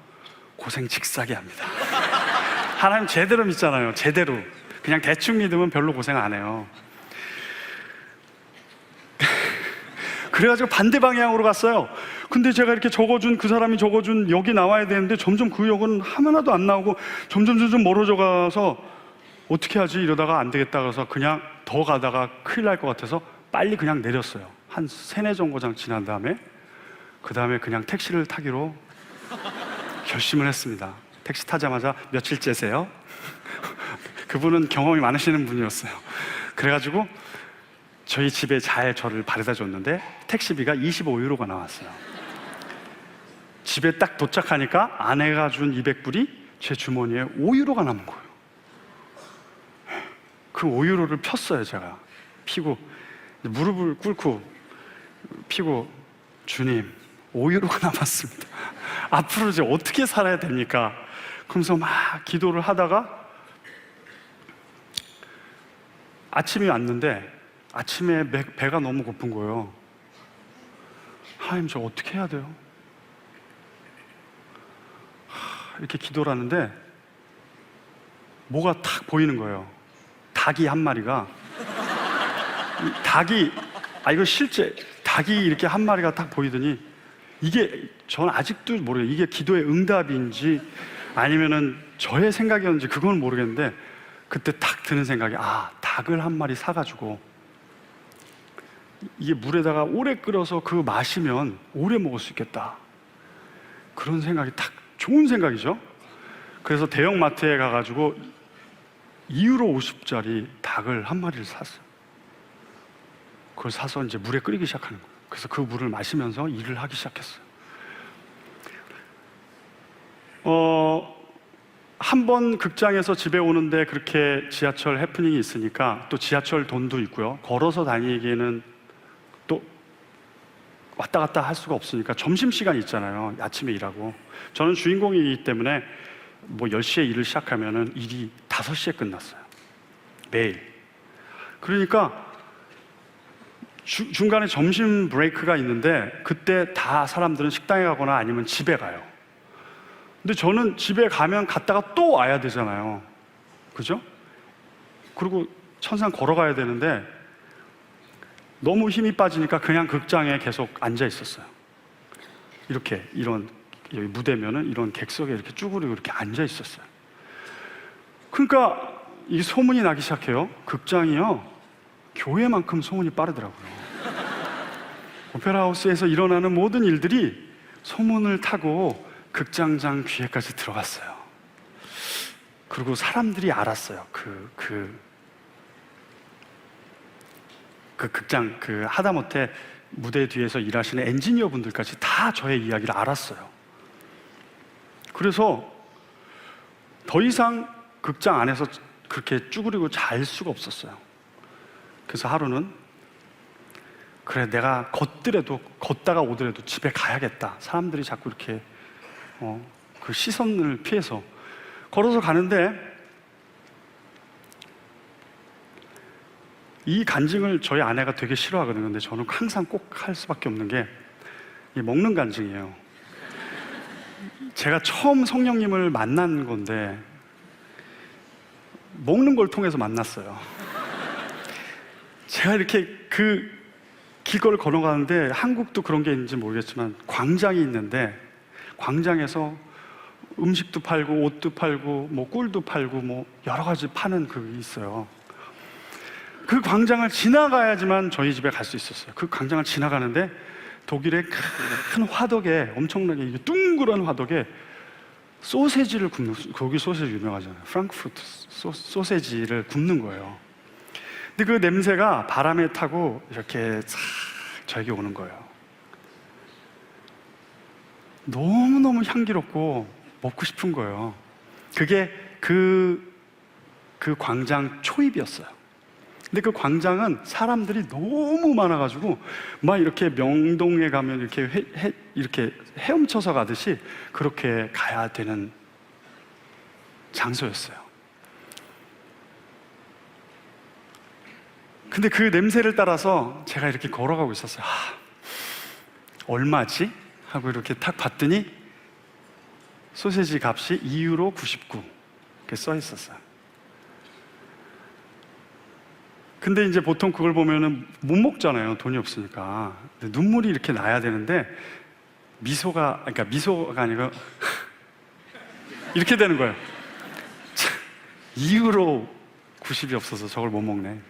고생 직사게 합니다. 하나님 제대로 믿잖아요. 제대로. 그냥 대충 믿으면 별로 고생 안 해요. 그래가지고 반대 방향으로 갔어요. 근데 제가 이렇게 그 사람이 적어준 역이 나와야 되는데 점점 그 역은 하나도 안 나오고 점점 멀어져 가서 어떻게 하지? 이러다가 안 되겠다 그래서 그냥 더 가다가 큰일 날 것 같아서 빨리 그냥 내렸어요. 한 3-4정거장 지난 다음에 그 다음에 그냥 택시를 타기로 결심을 했습니다. 택시 타자마자 며칠째세요? 그분은 경험이 많으시는 분이었어요. 그래가지고 저희 집에 잘 저를 바래다 줬는데 택시비가 25유로가 나왔어요. 집에 딱 도착하니까 아내가 준 200불이 제 주머니에 5유로가 남은 거예요. 그 5유로를 폈어요. 제가 피고 무릎을 꿇고 피고, 주님 5유로가 남았습니다. 앞으로 이제 어떻게 살아야 됩니까? 그러면서 막 기도를 하다가 아침이 왔는데 아침에 배가 너무 고픈 거예요. 하나님, 저 어떻게 해야 돼요? 이렇게 기도를 하는데 뭐가 탁 보이는 거예요. 닭이 한 마리가 이거 실제 닭이 이렇게 한 마리가 딱 보이더니 이게 전 아직도 모르겠어요. 이게 기도의 응답인지 아니면은 저의 생각이었는지 그건 모르겠는데 그때 탁 드는 생각이 닭을 한 마리 사가지고 이게 물에다가 오래 끓여서 그거 마시면 오래 먹을 수 있겠다. 그런 생각이 딱 좋은 생각이죠. 그래서 대형마트에 가가지고 2유로 50짜리 닭을 한 마리를 샀어요. 그걸 사서 이제 물에 끓이기 시작하는 거예요. 그래서 그 물을 마시면서 일을 하기 시작했어요. 한 번 극장에서 집에 오는데 그렇게 지하철 해프닝이 있으니까 또 지하철 돈도 있고요. 걸어서 다니기에는 또 왔다 갔다 할 수가 없으니까 점심시간이 있잖아요. 아침에 일하고. 저는 주인공이기 때문에 뭐 10시에 일을 시작하면은 일이 5시에 끝났어요. 매일. 그러니까 중간에 점심 브레이크가 있는데 그때 다 사람들은 식당에 가거나 아니면 집에 가요. 근데 저는 집에 가면 갔다가 또 와야 되잖아요. 그죠? 그리고 천상 걸어가야 되는데 너무 힘이 빠지니까 그냥 극장에 계속 앉아 있었어요. 이렇게 이런 여기 무대면은 이런 객석에 이렇게 쭈그리고 이렇게 앉아 있었어요. 그러니까 이 소문이 나기 시작해요. 극장이요, 교회만큼 소문이 빠르더라고요. 오페라 하우스에서 일어나는 모든 일들이 소문을 타고 극장장 귀에까지 들어갔어요. 그리고 사람들이 알았어요. 그 극장 하다못해 무대 뒤에서 일하시는 엔지니어 분들까지 다 저의 이야기를 알았어요. 그래서 더 이상 극장 안에서 그렇게 쭈그리고 잘 수가 없었어요. 그래서 하루는 그래, 내가 걷다가 오더라도 집에 가야겠다. 사람들이 자꾸 이렇게 그 시선을 피해서 걸어서 가는데, 이 간증을 저희 아내가 되게 싫어하거든요. 근데 저는 항상 꼭 할 수밖에 없는 게 이 먹는 간증이에요. 제가 처음 성령님을 만난 건데 먹는 걸 통해서 만났어요. 제가 이렇게 그 길거리를 걸어가는데, 한국도 그런 게 있는지 모르겠지만 광장이 있는데, 광장에서 음식도 팔고 옷도 팔고 뭐 꿀도 팔고 뭐 여러 가지 파는 그게 있어요. 그 광장을 지나가야지만 저희 집에 갈 수 있었어요. 그 광장을 지나가는데 독일의 큰 화덕에, 엄청나게 이게 둥그런 화덕에 소세지를 굽는, 거기 소세지 유명하잖아요. 프랑크푸르트 소세지를 굽는 거예요. 근데 그 냄새가 바람에 타고 이렇게 싹 저에게 오는 거예요. 너무너무 향기롭고 먹고 싶은 거예요. 그게 그 광장 초입이었어요. 근데 그 광장은 사람들이 너무 많아가지고 막 이렇게 명동에 가면 이렇게 헤엄쳐서 가듯이 그렇게 가야 되는 장소였어요. 근데 그 냄새를 따라서 제가 이렇게 걸어가고 있었어요. 얼마지? 하고 이렇게 탁 봤더니 소세지 값이 2유로 99 이렇게 써 있었어요. 근데 이제 보통 그걸 보면은 못 먹잖아요. 돈이 없으니까. 근데 눈물이 이렇게 나야 되는데 미소가 아니고 이렇게 되는 거예요. 2유로 90이 없어서 저걸 못 먹네.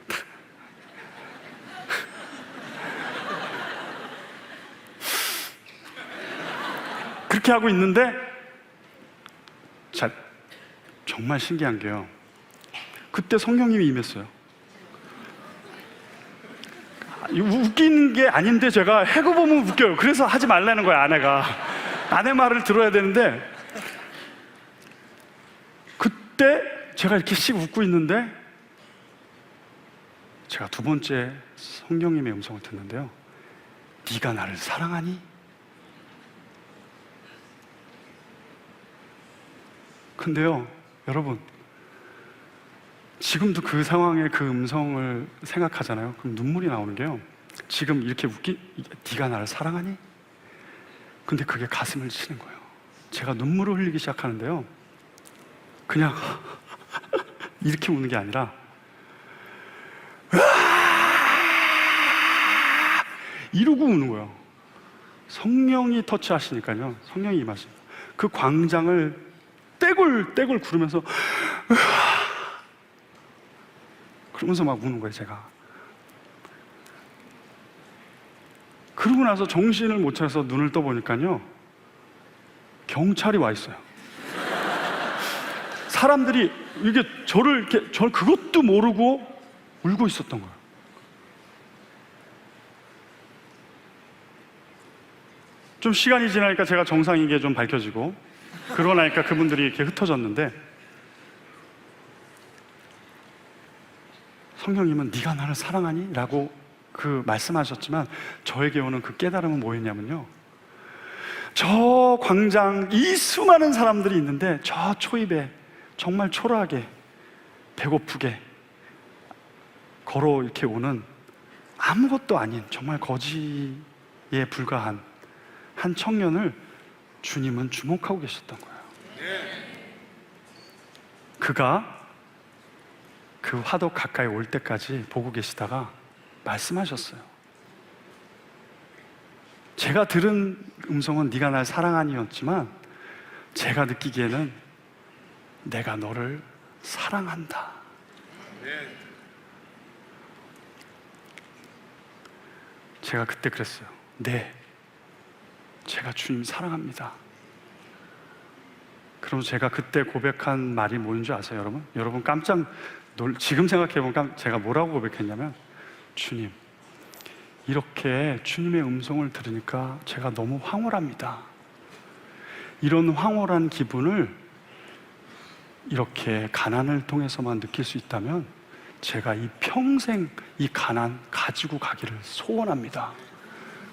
그렇게 하고 있는데 정말 신기한 게요, 그때 성령님이 임했어요. 웃긴 게 아닌데 제가 해고 보면 웃겨요. 그래서 하지 말라는 거예요. 아내 말을 들어야 되는데, 그때 제가 이렇게 씩 웃고 있는데 제가 두 번째 성령님의 음성을 듣는데요, 네가 나를 사랑하니? 근데요, 여러분, 지금도 그 상황의 그 음성을 생각하잖아요. 그럼 눈물이 나오는 게요, 지금 이렇게 네가 나를 사랑하니? 근데 그게 가슴을 치는 거예요. 제가 눈물을 흘리기 시작하는데요, 그냥 이렇게 우는 게 아니라 이러고 우는 거예요. 성령이 터치하시니까요, 성령이 임하십니다. 그 광장을 떼굴떼굴 구르면서 그러면서 막 우는 거예요, 제가. 그러고 나서 정신을 못 차려서 눈을 떠보니까요, 경찰이 와 있어요. 사람들이 저를 그것도 모르고 울고 있었던 거예요. 좀 시간이 지나니까 제가 정상인 게 좀 밝혀지고, 그러고 나니까 그분들이 이렇게 흩어졌는데, 성령님은 네가 나를 사랑하니? 라고 그 말씀하셨지만 저에게 오는 그 깨달음은 뭐였냐면요, 저 광장, 이 수많은 사람들이 있는데 저 초입에 정말 초라하게 배고프게 걸어 이렇게 오는 아무것도 아닌 정말 거지에 불과한 한 청년을 주님은 주목하고 계셨던 거예요. 그가 그 화덕 가까이 올 때까지 보고 계시다가 말씀하셨어요. 제가 들은 음성은 네가 날 사랑하니였지만 제가 느끼기에는 내가 너를 사랑한다. 제가 그때 그랬어요. 네, 제가 주님 사랑합니다. 그럼 제가 그때 고백한 말이 뭐인 줄 아세요, 여러분? 여러분 지금 생각해보면 제가 뭐라고 고백했냐면, 주님, 이렇게 주님의 음성을 들으니까 제가 너무 황홀합니다. 이런 황홀한 기분을 이렇게 가난을 통해서만 느낄 수 있다면 제가 이 평생 이 가난 가지고 가기를 소원합니다.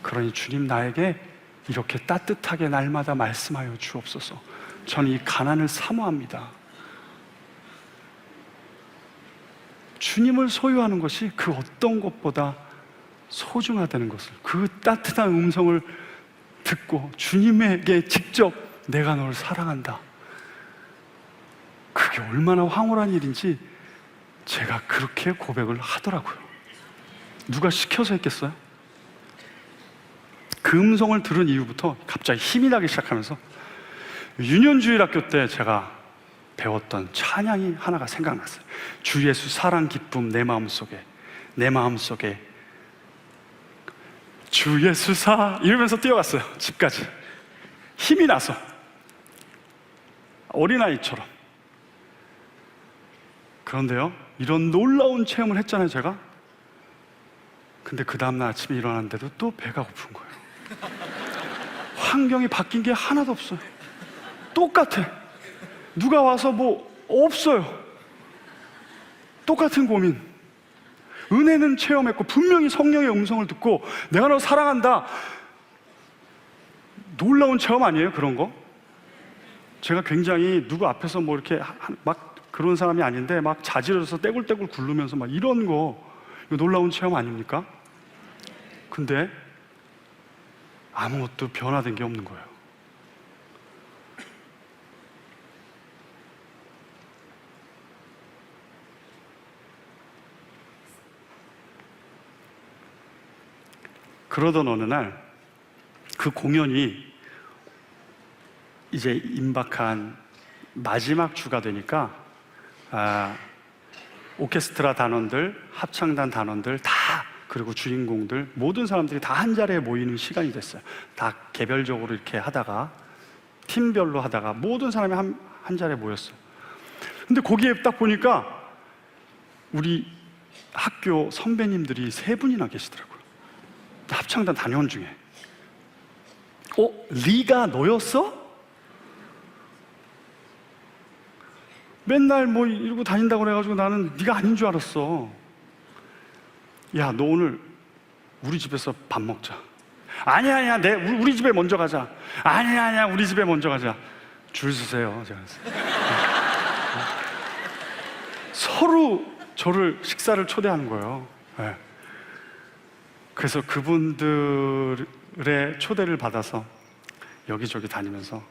그러니 주님 나에게 이렇게 따뜻하게 날마다 말씀하여 주옵소서. 저는 이 가난을 사모합니다. 주님을 소유하는 것이 그 어떤 것보다 소중하다는 것을, 그 따뜻한 음성을 듣고 주님에게 직접 내가 너를 사랑한다, 그게 얼마나 황홀한 일인지 제가 그렇게 고백을 하더라고요. 누가 시켜서 했겠어요? 그 음성을 들은 이후부터 갑자기 힘이 나기 시작하면서 유년주일학교 때 제가 배웠던 찬양이 하나가 생각났어요. 주 예수 사랑 기쁨 내 마음속에 주 예수 이러면서 뛰어갔어요. 집까지 힘이 나서 어린아이처럼. 그런데요, 이런 놀라운 체험을 했잖아요, 제가. 근데 그 다음날 아침에 일어났는데도 또 배가 고픈 거예요. 환경이 바뀐 게 하나도 없어요. 똑같아. 누가 와서 뭐 없어요. 똑같은 고민. 은혜는 체험했고 분명히 성령의 음성을 듣고 내가 너 사랑한다. 놀라운 체험 아니에요, 그런 거? 제가 굉장히 누구 앞에서 뭐 이렇게 막 그런 사람이 아닌데 막 자지러져서 떼굴떼굴 굴르면서 막 이런 거, 이거 놀라운 체험 아닙니까? 근데 아무것도 변화된 게 없는 거예요. 그러던 어느 날 그 공연이 이제 임박한 마지막 주가 되니까 오케스트라 단원들, 합창단 단원들 다, 그리고 주인공들 모든 사람들이 다 한 자리에 모이는 시간이 됐어요. 다 개별적으로 이렇게 하다가 팀별로 하다가 모든 사람이 한 자리에 모였어요. 근데 거기에 딱 보니까 우리 학교 선배님들이 3분이나 계시더라고요. 합창단 단원 중에. 리가 너였어? 맨날 뭐 이러고 다닌다고 그래가지고 나는 네가 아닌 줄 알았어. 야, 너 오늘 우리 집에서 밥 먹자. 아니야, 우리 집에 먼저 가자. 아니야, 우리 집에 먼저 가자. 줄 서세요. 제가 서로 저를 식사를 초대하는 거예요. 네. 그래서 그분들의 초대를 받아서 여기저기 다니면서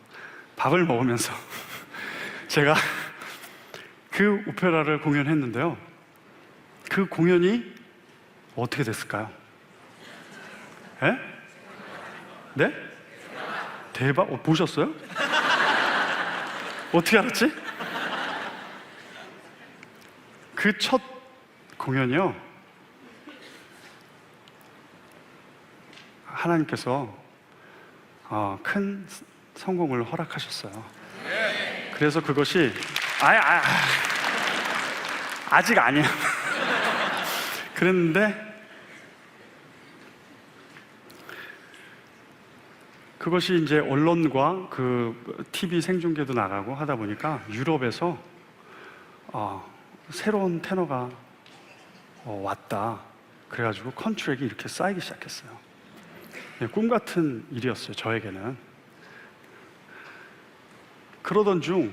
밥을 먹으면서 제가 그 오페라를 공연했는데요. 그 공연이 어떻게 됐을까요? 예? 네? 대박? 보셨어요? 어떻게 알았지? 그 첫 공연이요, 하나님께서 큰 성공을 허락하셨어요. 그래서 그것이 아직 아니야. 그랬는데 그것이 이제 언론과 그 TV 생중계도 나가고 하다 보니까 유럽에서 새로운 테너가 왔다. 그래가지고 컨트랙이 이렇게 쌓이기 시작했어요. 꿈 같은 일이었어요, 저에게는. 그러던 중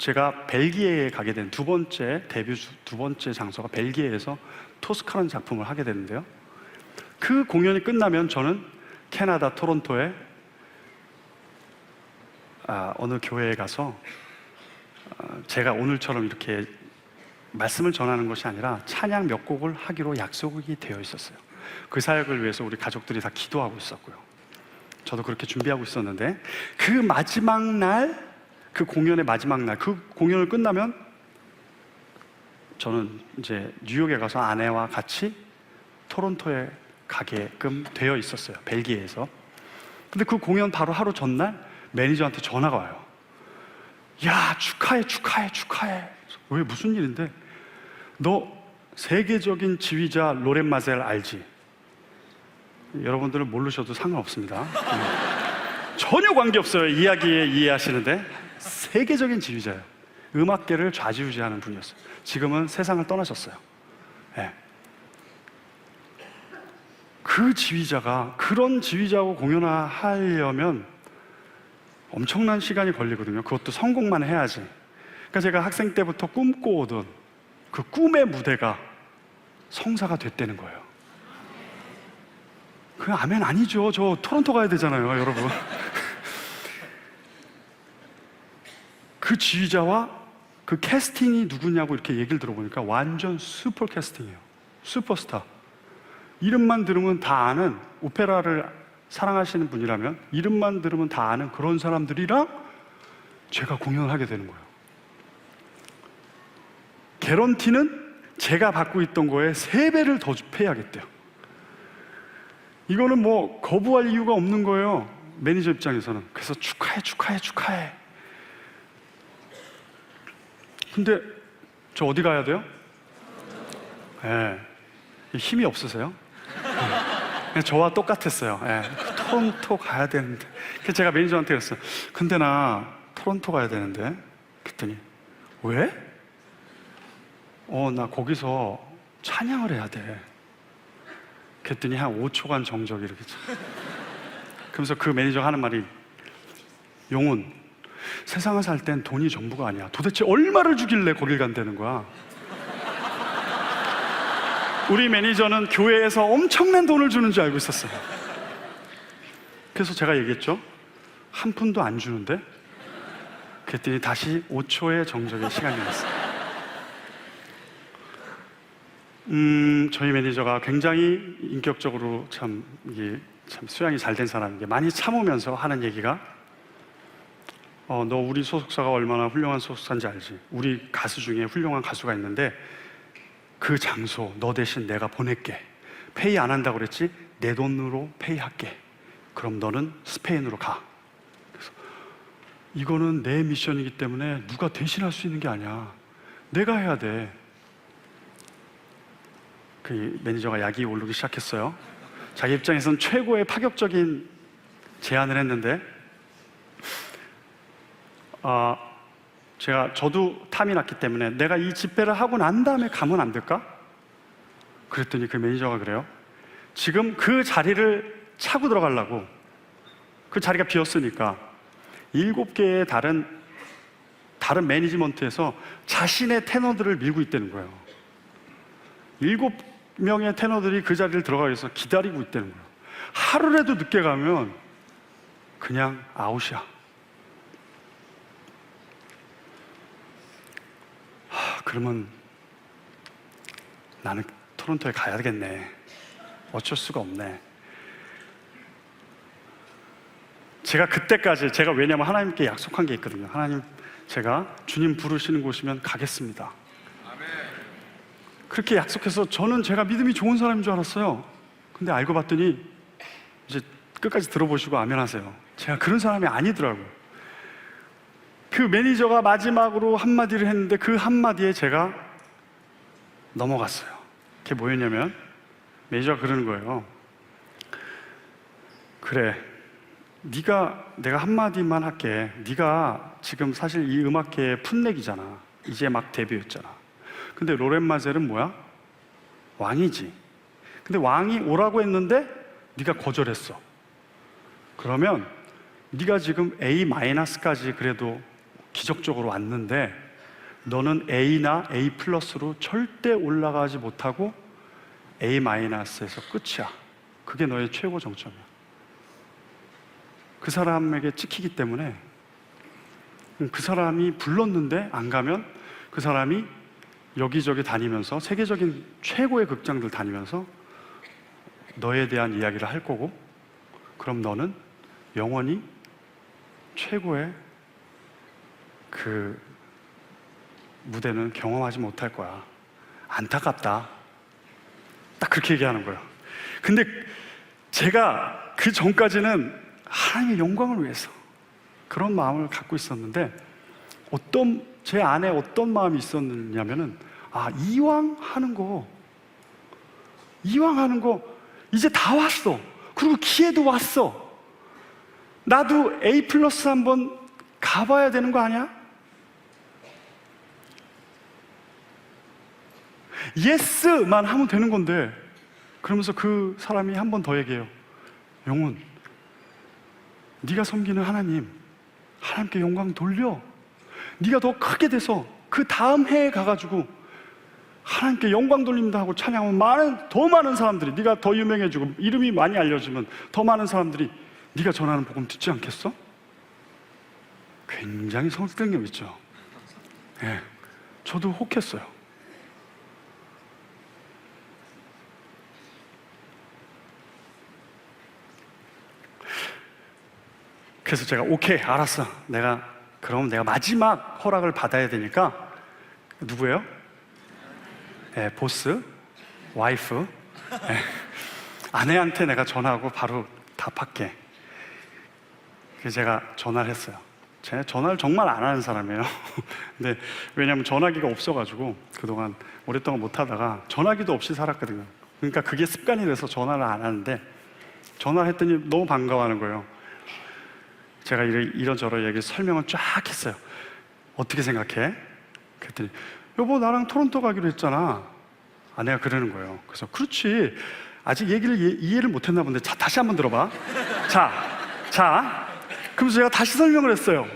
제가 벨기에에 가게 된 두 번째 데뷔 두 번째 장소가 벨기에에서 토스카라는 작품을 하게 되는데요. 그 공연이 끝나면 저는 캐나다 토론토에 어느 교회에 가서 제가 오늘처럼 이렇게 말씀을 전하는 것이 아니라 찬양 몇 곡을 하기로 약속이 되어 있었어요. 그 사역을 위해서 우리 가족들이 다 기도하고 있었고요. 저도 그렇게 준비하고 있었는데 그 마지막 날, 그 공연의 마지막 날, 그 공연을 끝나면 저는 이제 뉴욕에 가서 아내와 같이 토론토에 가게끔 되어 있었어요. 벨기에에서. 근데 그 공연 바로 하루 전날 매니저한테 전화가 와요. 야, 축하해, 축하해, 축하해. 왜, 무슨 일인데? 너 세계적인 지휘자 로렌 마젤 알지? 여러분들은 모르셔도 상관없습니다. 전혀 관계없어요. 이야기에 이해하시는데. 세계적인 지휘자예요. 음악계를 좌지우지하는 분이었어요. 지금은 세상을 떠나셨어요. 네. 그 지휘자가, 그런 지휘자하고 공연하려면 엄청난 시간이 걸리거든요. 그것도 성공만 해야지. 그러니까 제가 학생 때부터 꿈꿔오던 그 꿈의 무대가 성사가 됐다는 거예요. 그 아멘 아니죠. 저 토론토 가야 되잖아요, 여러분. 그 지휘자와 그 캐스팅이 누구냐고 이렇게 얘기를 들어보니까 완전 슈퍼 캐스팅이에요. 슈퍼스타. 이름만 들으면 다 아는, 오페라를 사랑하시는 분이라면 이름만 들으면 다 아는 그런 사람들이랑 제가 공연을 하게 되는 거예요. 개런티는 제가 받고 있던 거에 3배를 더 페이하겠대요. 이거는 뭐 거부할 이유가 없는 거예요. 매니저 입장에서는. 그래서 축하해, 축하해, 축하해. 근데 저 어디 가야 돼요? 네. 힘이 없으세요? 네. 저와 똑같았어요. 네. 토론토 가야 되는데. 그래서 제가 매니저한테 그랬어요. 근데 나 토론토 가야 되는데. 그랬더니 왜? 나 거기서 찬양을 해야 돼. 그랬더니 한 5초간 정적이 이렇게. 그러면서 그 매니저가 하는 말이, 용훈, 세상을 살 땐 돈이 전부가 아니야. 도대체 얼마를 주길래 거길 간다는 거야. 우리 매니저는 교회에서 엄청난 돈을 주는 줄 알고 있었어요. 그래서 제가 얘기했죠. 한 푼도 안 주는데? 그랬더니 다시 5초의 정적의 시간이 났어요. 저희 매니저가 굉장히 인격적으로 참 수양이 잘 된 사람인 게, 많이 참으면서 하는 얘기가, 너 우리 소속사가 얼마나 훌륭한 소속사인지 알지? 우리 가수 중에 훌륭한 가수가 있는데 그 장소 너 대신 내가 보낼게. 페이 안 한다고 그랬지? 내 돈으로 페이할게. 그럼 너는 스페인으로 가. 그래서 이거는 내 미션이기 때문에 누가 대신할 수 있는 게 아니야. 내가 해야 돼. 그 매니저가 약이 오르기 시작했어요. 자기 입장에서는 최고의 파격적인 제안을 했는데, 저도 탐이 났기 때문에 내가 이 집회를 하고 난 다음에 가면 안 될까? 그랬더니 그 매니저가 그래요. 지금 그 자리를 차고 들어가려고, 그 자리가 비었으니까 7개의 다른 매니지먼트에서 자신의 테너들을 밀고 있다는 거예요. 7명의 테너들이 그 자리를 들어가기 위해서 기다리고 있다는 거예요. 하루라도 늦게 가면 그냥 아웃이야. 그러면 나는 토론토에 가야 되겠네. 어쩔 수가 없네. 제가 그때까지, 제가 왜냐면 하나님께 약속한 게 있거든요. 하나님, 제가 주님 부르시는 곳이면 가겠습니다. 그렇게 약속해서 저는 제가 믿음이 좋은 사람인 줄 알았어요. 근데 알고 봤더니, 이제 끝까지 들어보시고 아멘 하세요. 제가 그런 사람이 아니더라고요. 그 매니저가 마지막으로 한마디를 했는데 그 한마디에 제가 넘어갔어요. 그게 뭐였냐면, 매니저가 그러는 거예요. 그래, 내가 한마디만 할게. 네가 지금 사실 이 음악계의 풋내기잖아. 이제 막 데뷔했잖아. 근데 로렌 마젤은 뭐야? 왕이지. 근데 왕이 오라고 했는데 네가 거절했어. 그러면 네가 지금 A-까지 그래도 기적적으로 왔는데 너는 A나 A 플러스로 절대 올라가지 못하고 A 마이너스에서 끝이야. 그게 너의 최고 정점이야. 그 사람에게 찍히기 때문에 그 사람이 불렀는데 안 가면 그 사람이 여기저기 다니면서 세계적인 최고의 극장들 다니면서 너에 대한 이야기를 할 거고, 그럼 너는 영원히 최고의 그 무대는 경험하지 못할 거야. 안타깝다. 딱 그렇게 얘기하는 거예요. 근데 제가 그 전까지는 하나님의 영광을 위해서 그런 마음을 갖고 있었는데, 제 안에 어떤 마음이 있었냐면은, 이왕 하는 거 이제 다 왔어. 그리고 기회도 왔어. 나도 A 플러스 한번 가봐야 되는 거 아니야? 예스만 하면 되는 건데. 그러면서 그 사람이 한 번 더 얘기해요. 영훈, 네가 섬기는 하나님께 영광 돌려. 네가 더 크게 돼서 그 다음 해에 가가지고 하나님께 영광 돌립니다 하고 찬양하면 더 많은 사람들이, 네가 더 유명해지고 이름이 많이 알려지면 더 많은 사람들이 네가 전하는 복음 듣지 않겠어? 굉장히 설득력 있죠. 예, 저도 혹했어요. 그래서 제가 오케이, 알았어. 그럼 내가 마지막 허락을 받아야 되니까, 누구예요? 보스, 와이프, 아내한테 내가 전화하고 바로 답할게. 그래서 제가 전화를 했어요. 제가 전화를 정말 안 하는 사람이에요. 근데 왜냐면 전화기가 없어가지고 그동안 오랫동안 못 하다가 전화기도 없이 살았거든요. 그러니까 그게 습관이 돼서 전화를 안 하는데, 전화를 했더니 너무 반가워하는 거예요. 제가 이런저런 얘기 설명을 쫙 했어요. 어떻게 생각해? 그랬더니, 여보, 나랑 토론토 가기로 했잖아. 아내가 그러는 거예요. 그래서 그렇지, 아직 얘기를 이해를 못했나 본데. 자, 다시 한번 들어봐. 자 그러면서 제가 다시 설명을 했어요.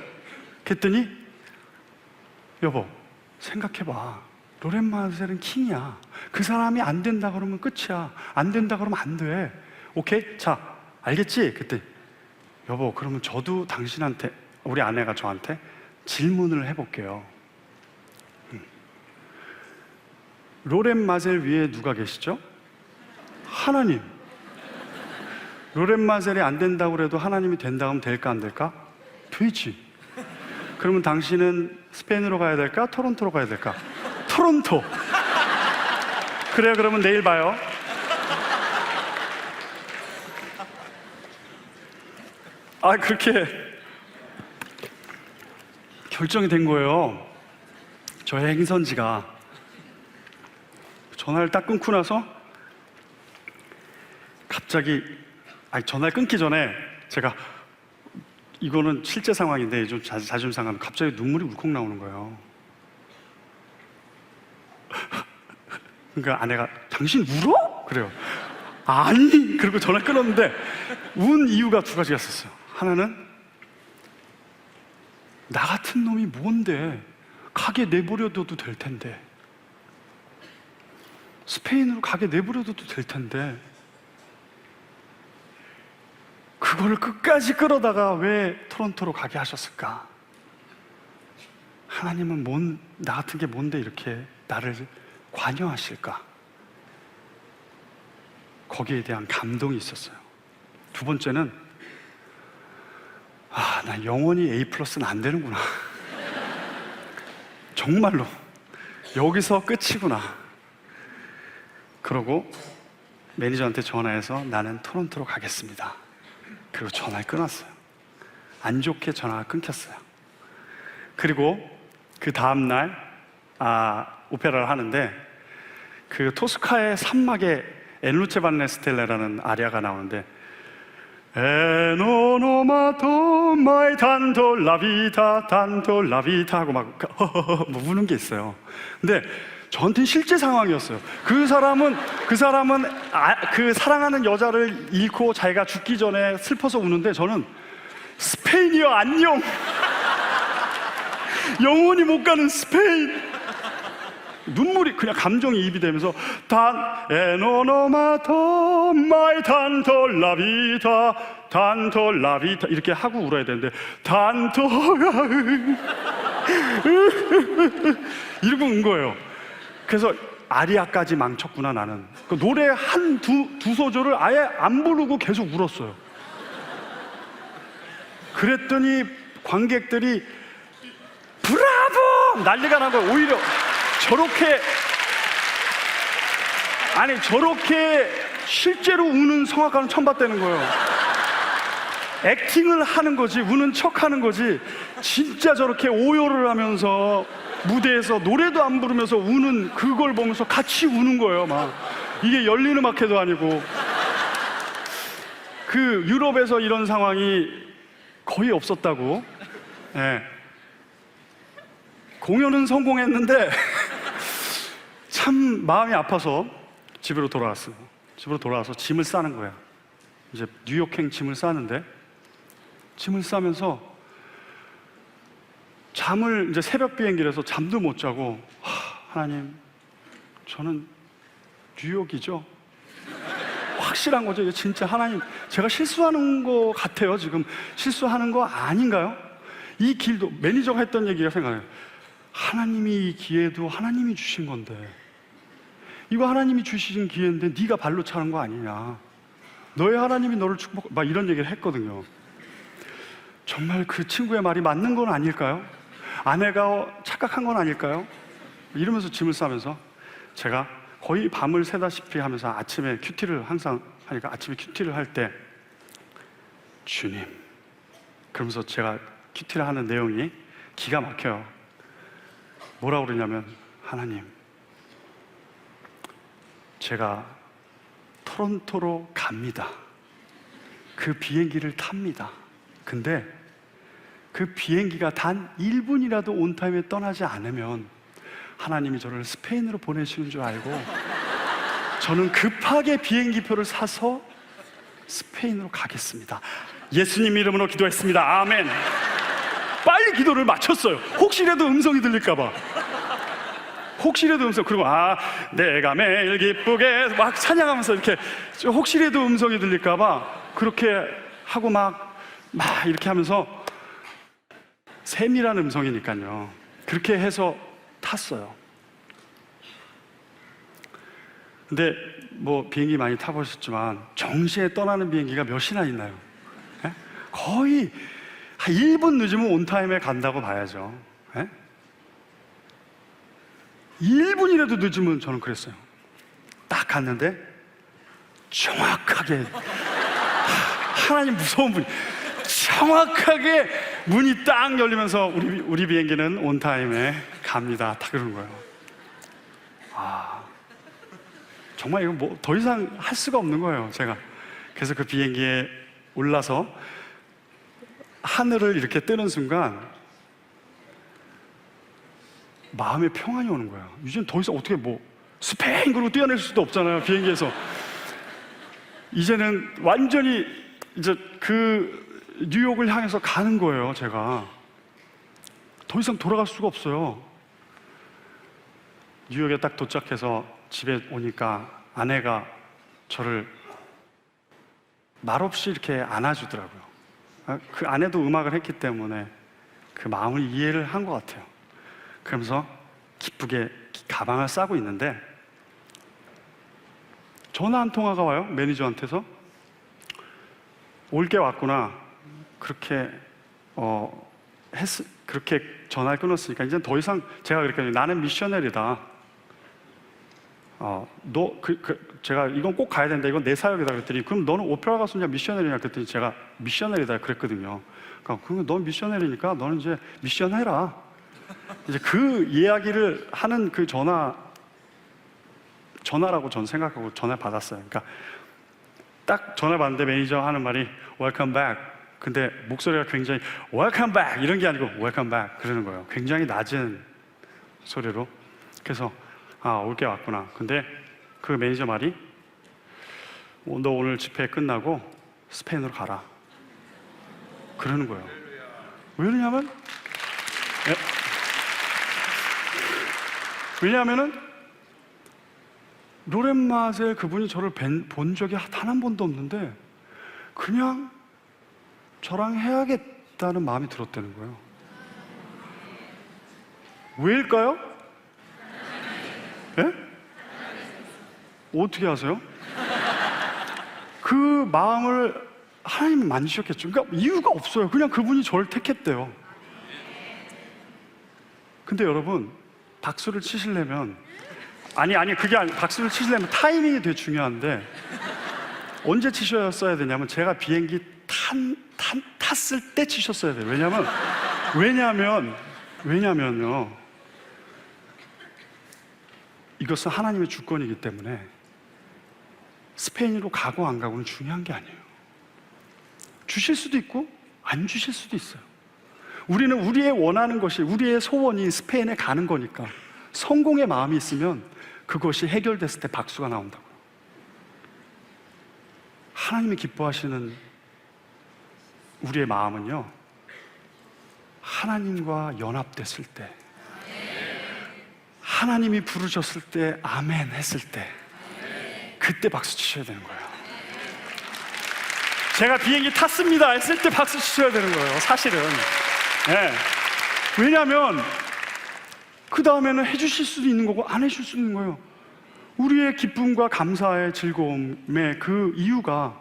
그랬더니, 여보, 생각해봐. 로렌 마셀은 킹이야. 그 사람이 안 된다 그러면 끝이야. 안 된다 그러면 안 돼. 오케이? 자, 알겠지? 그때, 여보, 그러면 저도 당신한테, 우리 아내가 저한테 질문을 해볼게요. 로렌 마셀 위에 누가 계시죠? 하나님. 로렌 마셀이 안 된다고 그래도 하나님이 된다고 하면 될까 안 될까? 되지. 그러면 당신은 스페인으로 가야 될까? 토론토로 가야 될까? 토론토. 그래요, 그러면 내일 봐요. 그렇게 결정이 된 거예요. 저의 행선지가. 전화를 딱 끊고 나서 갑자기, 전화를 끊기 전에 제가, 이거는 실제 상황인데 좀 자존심 상하면 갑자기 눈물이 울컥 나오는 거예요. 그러니까 아내가, 당신 울어? 그래요. 아니. 그리고 전화 끊었는데 운 이유가 두 가지가 있었어요. 하나는, 나 같은 놈이 뭔데 가게 내버려둬도 될 텐데, 스페인으로 가게 내버려둬도 될 텐데, 그걸 끝까지 끌어다가 왜 토론토로 가게 하셨을까? 하나님은 나 같은 게 뭔데 이렇게 나를 관여하실까? 거기에 대한 감동이 있었어요. 두 번째는, 나 영원히 A 플러스는 안 되는구나. 정말로 여기서 끝이구나. 그러고 매니저한테 전화해서 나는 토론토로 가겠습니다. 그리고 전화를 끊었어요. 안 좋게 전화가 끊겼어요. 그리고 그 다음날 오페라를 하는데, 그 토스카의 산막에 엔루체 반레스텔레라는 아리아가 나오는데, 에노노마토 마이 탄토 라비타 탄토 라비타 하고 막 우는 게 있어요. 근데 저한테는 실제 상황이었어요. 그 사람은 그 사랑하는 여자를 잃고 자기가 죽기 전에 슬퍼서 우는데, 저는 스페인이여 안녕. 영원히 못 가는 스페인. 눈물이 그냥 감정이입이 되면서 단 에노노마토 마이 단토 라비타 단토 라비타 이렇게 하고 울어야 되는데 단토가 이러고 운 거예요. 그래서 아리아까지 망쳤구나 나는. 그 노래 두 소절을 아예 안 부르고 계속 울었어요. 그랬더니 관객들이 브라보 난리가 난 거예요. 오히려 저렇게 실제로 우는 성악가는 처음 봤다는 거예요. 액팅을 하는 거지, 우는 척 하는 거지, 진짜 저렇게 오열을 하면서 무대에서 노래도 안 부르면서 우는 그걸 보면서 같이 우는 거예요. 막 이게 열린 음악회도 아니고. 그 유럽에서 이런 상황이 거의 없었다고. 네. 공연은 성공했는데 참 마음이 아파서 집으로 돌아왔어요. 집으로 돌아와서 짐을 싸는 거야. 이제 뉴욕행 짐을 싸는데 짐을 싸면서 잠을 이제 새벽 비행기라서 잠도 못 자고 하나님, 저는 뉴욕이죠? 확실한 거죠. 이게 진짜 하나님, 제가 실수하는 거 같아요. 지금 실수하는 거 아닌가요? 이 길도 매니저가 했던 얘기가 생각나요. 하나님이 이 기회도 하나님이 주신 건데 이거 하나님이 주신 기회인데 네가 발로 차는 거 아니냐, 너의 하나님이 너를 축복, 막 이런 얘기를 했거든요. 정말 그 친구의 말이 맞는 건 아닐까요? 아내가 착각한 건 아닐까요? 이러면서 짐을 싸면서 제가 거의 밤을 새다시피 하면서 아침에 큐티를 항상 하니까 아침에 큐티를 할 때 주님, 그러면서 제가 큐티를 하는 내용이 기가 막혀요. 뭐라고 그러냐면, 하나님, 제가 토론토로 갑니다. 그 비행기를 탑니다. 근데 그 비행기가 단 1분이라도 온타임에 떠나지 않으면 하나님이 저를 스페인으로 보내시는 줄 알고 저는 급하게 비행기표를 사서 스페인으로 가겠습니다. 예수님 이름으로 기도했습니다. 아멘. 빨리 기도를 마쳤어요. 혹시라도 음성이 들릴까봐. 혹시라도 음성. 그리고 내가 매일 기쁘게 막 찬양하면서 이렇게 혹시라도 음성이 들릴까봐 그렇게 하고 막 이렇게 하면서 세밀한 음성이니까요. 그렇게 해서 탔어요. 근데 뭐 비행기 많이 타보셨지만 정시에 떠나는 비행기가 몇이나 있나요? 예? 거의 한 1분 늦으면 온타임에 간다고 봐야죠. 예? 1분이라도 늦으면 저는 그랬어요. 딱 갔는데 정확하게 하나님 무서운 분이 정확하게 문이 딱 열리면서 우리 비행기는 온타임에 갑니다. 딱 그러는 거예요. 정말 이거 뭐 더 이상 할 수가 없는 거예요, 제가. 그래서 그 비행기에 올라서 하늘을 이렇게 뜨는 순간 마음의 평안이 오는 거예요. 이제는 더 이상 어떻게 뭐 스페인 그러고 뛰어낼 수도 없잖아요, 비행기에서. 이제는 완전히 이제 그 뉴욕을 향해서 가는 거예요. 제가 더 이상 돌아갈 수가 없어요. 뉴욕에 딱 도착해서 집에 오니까 아내가 저를 말없이 이렇게 안아주더라고요. 그 아내도 음악을 했기 때문에 그 마음을 이해를 한 것 같아요. 그러면서 기쁘게 가방을 싸고 있는데 전화 한 통화가 와요. 매니저한테서. 올 게 왔구나. 그렇게 그렇게 전화를 끊었으니까 이제 더 이상 제가 그렇게 나는 미셔널이다. 제가 이건 꼭 가야 된다. 이건 내 사역이다. 그랬더니 그럼 너는 오페라 가수냐 미셔널이냐 그랬더니 제가 미셔널이다 그랬거든요. 그러니까 넌 미셔널이니까 너는 이제 미션 해라. 이제 그 이야기를 하는 그 전화라고 전 생각하고 전화 받았어요. 그러니까 딱 전화 받는데 매니저 하는 말이 Welcome back. 근데 목소리가 굉장히 Welcome back 이런 게 아니고 Welcome back 그러는 거예요. 굉장히 낮은 소리로. 그래서 올 게 왔구나. 근데 그 매니저 말이 너 오늘 집회 끝나고 스페인으로 가라. 그러는 거예요. 왜 그러냐면 왜냐하면은 노랫맛에 그분이 저를 본 적이 단 한 번도 없는데 그냥 저랑 해야겠다는 마음이 들었다는 거예요. 왜일까요? 예? 어떻게 아세요? 그 마음을 하나님이 만지셨겠죠. 그러니까 이유가 없어요. 그냥 그분이 저를 택했대요. 근데 여러분, 박수를 치시려면 그게 아니, 박수를 치시려면 타이밍이 되게 중요한데 언제 치셨어야 되냐면 제가 비행기 탔을 때 치셨어야 돼요. 왜냐면요. 이것은 하나님의 주권이기 때문에 스페인으로 가고 안 가고는 중요한 게 아니에요. 주실 수도 있고 안 주실 수도 있어요. 우리는 우리의 원하는 것이, 우리의 소원이 스페인에 가는 거니까 성공의 마음이 있으면 그것이 해결됐을 때 박수가 나온다고요. 하나님이 기뻐하시는 우리의 마음은요, 하나님과 연합됐을 때, 하나님이 부르셨을 때 아멘 했을 때, 그때 박수 치셔야 되는 거예요. 제가 비행기 탔습니다 했을 때 박수 치셔야 되는 거예요, 사실은. 네. 왜냐하면 그 다음에는 해주실 수도 있는 거고 안 해줄 수도 있는 거예요. 우리의 기쁨과 감사의 즐거움의 그 이유가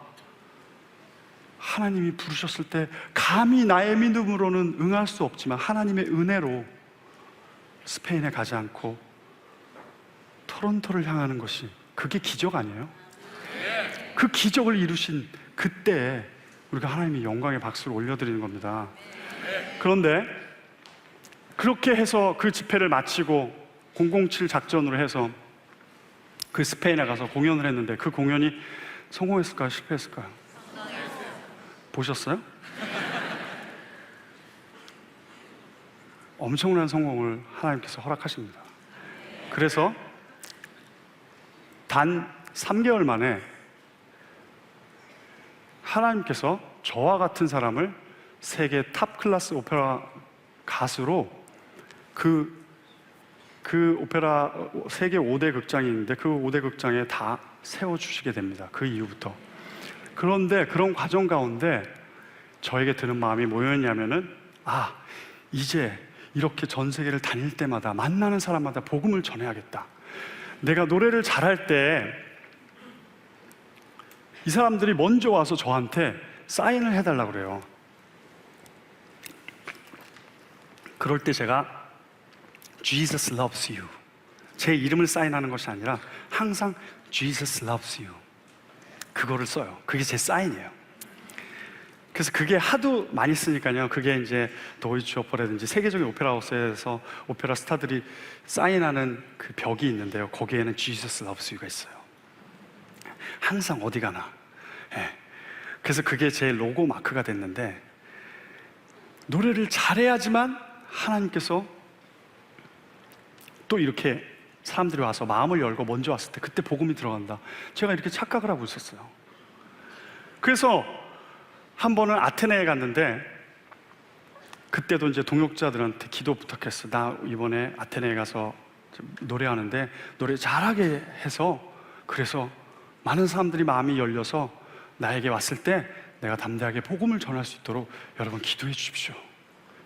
하나님이 부르셨을 때 감히 나의 믿음으로는 응할 수 없지만 하나님의 은혜로 스페인에 가지 않고 토론토를 향하는 것이, 그게 기적 아니에요? 그 기적을 이루신 그때에 우리가 하나님의 영광의 박수를 올려드리는 겁니다. 그런데 그렇게 해서 그 집회를 마치고 007 작전으로 해서 그 스페인에 가서 공연을 했는데 그 공연이 성공했을까요? 실패했을까요? 보셨어요? 엄청난 성공을 하나님께서 허락하십니다. 그래서 단 3개월 만에 하나님께서 저와 같은 사람을 세계 탑 클래스 오페라 가수로 그 오페라 세계 5대 극장이 있는데 그 5대 극장에 다 세워주시게 됩니다. 그 이후부터. 그런데 그런 과정 가운데 저에게 드는 마음이 뭐였냐면은, 이제 이렇게 전 세계를 다닐 때마다 만나는 사람마다 복음을 전해야겠다. 내가 노래를 잘할 때 이 사람들이 먼저 와서 저한테 사인을 해달라고 그래요. 그럴 때 제가 Jesus loves you, 제 이름을 사인하는 것이 아니라 항상 Jesus loves you, 그거를 써요. 그게 제 사인이에요. 그래서 그게 하도 많이 쓰니까요, 그게 이제 도이치 오퍼라든지 세계적인 오페라 하우스에서 오페라 스타들이 사인하는 그 벽이 있는데요, 거기에는 Jesus loves you가 있어요. 항상 어디 가나. 그래서 그게 제 로고 마크가 됐는데, 노래를 잘해야지만 하나님께서 또 이렇게 사람들이 와서 마음을 열고 먼저 왔을 때 그때 복음이 들어간다, 제가 이렇게 착각을 하고 있었어요. 그래서 한 번은 아테네에 갔는데 그때도 이제 동역자들한테 기도 부탁했어. 나 이번에 아테네에 가서 노래하는데 노래 잘하게 해서, 그래서 많은 사람들이 마음이 열려서 나에게 왔을 때 내가 담대하게 복음을 전할 수 있도록 여러분 기도해 주십시오,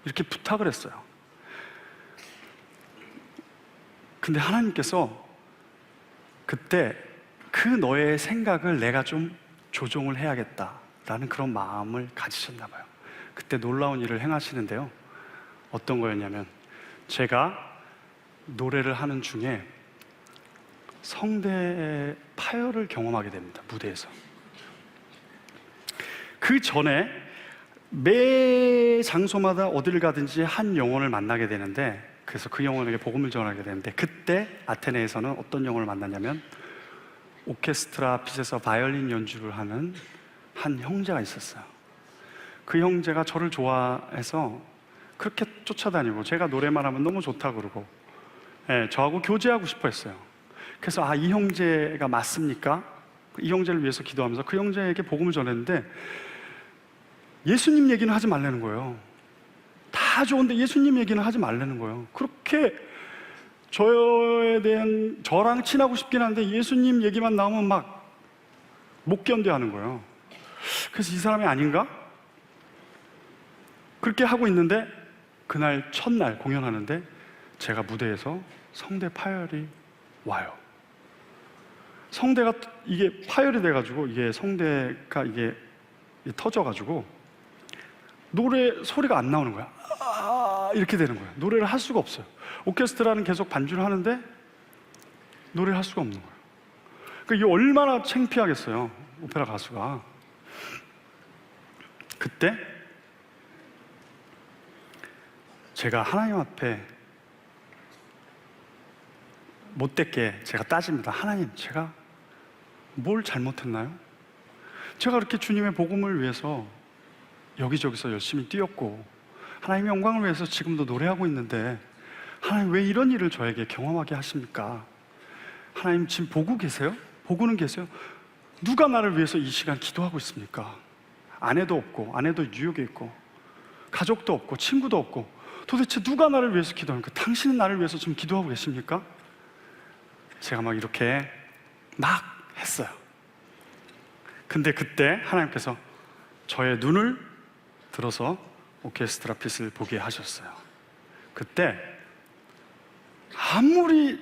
이렇게 부탁을 했어요. 근데 하나님께서 그때 그 너의 생각을 내가 좀 조종을 해야겠다라는 그런 마음을 가지셨나 봐요. 그때 놀라운 일을 행하시는데요, 어떤 거였냐면, 제가 노래를 하는 중에 성대의 파열을 경험하게 됩니다, 무대에서. 그 전에 매 장소마다 어디를 가든지 한 영혼을 만나게 되는데, 그래서 그 영혼에게 복음을 전하게 되는데, 그때 아테네에서는 어떤 영혼을 만났냐면 오케스트라 핏에서 바이올린 연주를 하는 한 형제가 있었어요. 그 형제가 저를 좋아해서 그렇게 쫓아다니고, 제가 노래만 하면 너무 좋다고 그러고, 저하고 교제하고 싶어 했어요. 그래서 이 형제가 맞습니까? 이 형제를 위해서 기도하면서 그 형제에게 복음을 전했는데 예수님 얘기는 하지 말라는 거예요. 다 좋은데 예수님 얘기는 하지 말라는 거예요. 그렇게 저랑 친하고 싶긴 한데 예수님 얘기만 나오면 막 못 견뎌 하는 거예요. 그래서 이 사람이 아닌가? 그렇게 하고 있는데 그날 첫날 공연하는데 제가 무대에서 성대 파열이 와요. 성대가 이게 파열이 돼가지고 이게 성대가 이게 터져가지고 노래 소리가 안 나오는 거야. 이렇게 되는 거야. 노래를 할 수가 없어요. 오케스트라는 계속 반주를 하는데 노래를 할 수가 없는 거예요. 그러니까 이게 얼마나 창피하겠어요, 오페라 가수가. 그때 제가 하나님 앞에 못됐게 제가 따집니다. 하나님, 제가 뭘 잘못했나요? 제가 그렇게 주님의 복음을 위해서 여기저기서 열심히 뛰었고 하나님의 영광을 위해서 지금도 노래하고 있는데 하나님 왜 이런 일을 저에게 경험하게 하십니까? 하나님 지금 보고 계세요? 보고는 계세요? 누가 나를 위해서 이 시간 기도하고 있습니까? 아내도 없고 아내도 뉴욕에 있고 가족도 없고 친구도 없고 도대체 누가 나를 위해서 기도합니까? 당신은 나를 위해서 지금 기도하고 계십니까? 제가 막 이렇게 막 했어요. 근데 그때 하나님께서 저의 눈을 들어서 오케스트라 핏을 보게 하셨어요. 그때 아무리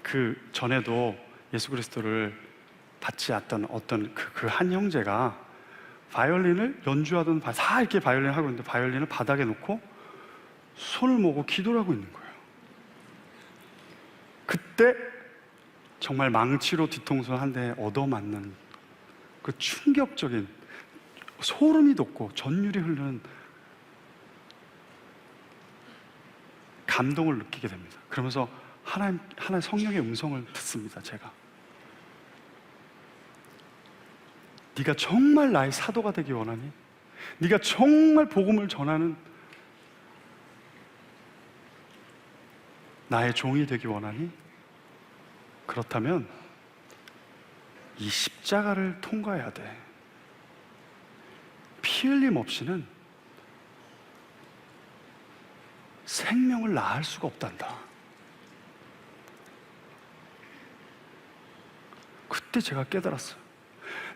그 전에도 예수 그리스도를 받지 않던 어떤 그 한 형제가 바이올린을 연주하던 다 이렇게 바이올린 하고 있는데 바이올린을 바닥에 놓고 손을 모으고 기도를 하고 있는 거예요. 그때 정말 망치로 뒤통수 한 대 얻어맞는 그 충격적인 소름이 돋고 전율이 흐르는 감동을 느끼게 됩니다. 그러면서 하나의 성령의 음성을 듣습니다. 제가 네가 정말 나의 사도가 되기 원하니? 네가 정말 복음을 전하는 나의 종이 되기 원하니? 그렇다면 이 십자가를 통과해야 돼. 피 흘림 없이는 생명을 낳을 수가 없단다. 그때 제가 깨달았어요.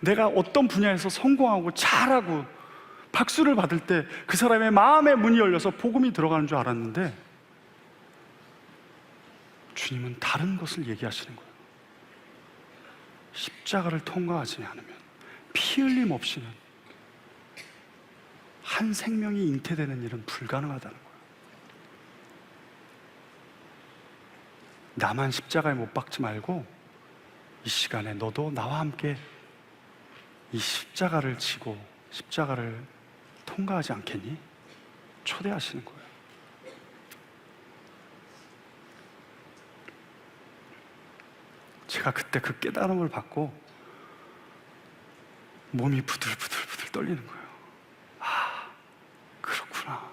내가 어떤 분야에서 성공하고 잘하고 박수를 받을 때 그 사람의 마음의 문이 열려서 복음이 들어가는 줄 알았는데 주님은 다른 것을 얘기하시는 거예요. 십자가를 통과하지 않으면 피 흘림 없이는 한 생명이 잉태되는 일은 불가능하다는 거예요. 나만 십자가에 못 박지 말고 이 시간에 너도 나와 함께 이 십자가를 지고 십자가를 통과하지 않겠니? 초대하시는 거예요. 제가 그때 그 깨달음을 받고 몸이 부들부들 떨리는 거예요. 아, 그렇구나.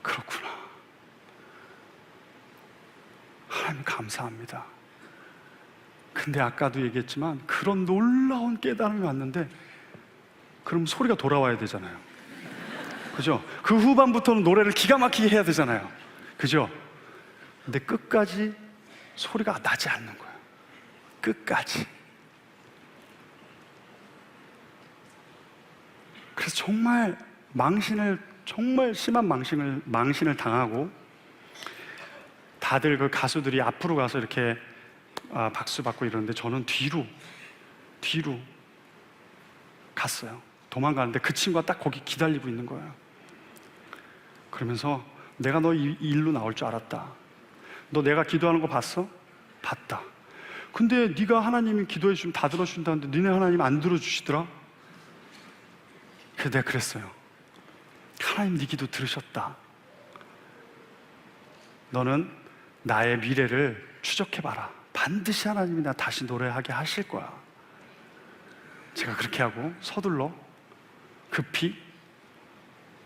그렇구나. 하나님 감사합니다. 근데 아까도 얘기했지만 그런 놀라운 깨달음이 왔는데 그럼 소리가 돌아와야 되잖아요. 그죠? 그 후반부터는 노래를 기가 막히게 해야 되잖아요. 그죠? 근데 끝까지 소리가 나지 않는 거예요. 끝까지. 그래서 정말 정말 심한 망신을 당하고 다들 그 가수들이 앞으로 가서 이렇게 박수 받고 이러는데 저는 뒤로 갔어요. 도망가는데 그 친구가 딱 거기 기다리고 있는 거예요. 그러면서 내가 너 이 일로 나올 줄 알았다. 너 내가 기도하는 거 봤어? 봤다. 근데 네가 하나님이 기도해 주시면 다 들어주신다는데 니네 하나님 안 들어주시더라? 그래서 내가 그랬어요. 하나님 네 기도 들으셨다. 너는 나의 미래를 추적해봐라. 반드시 하나님이 나 다시 노래하게 하실 거야. 제가 그렇게 하고 서둘러 급히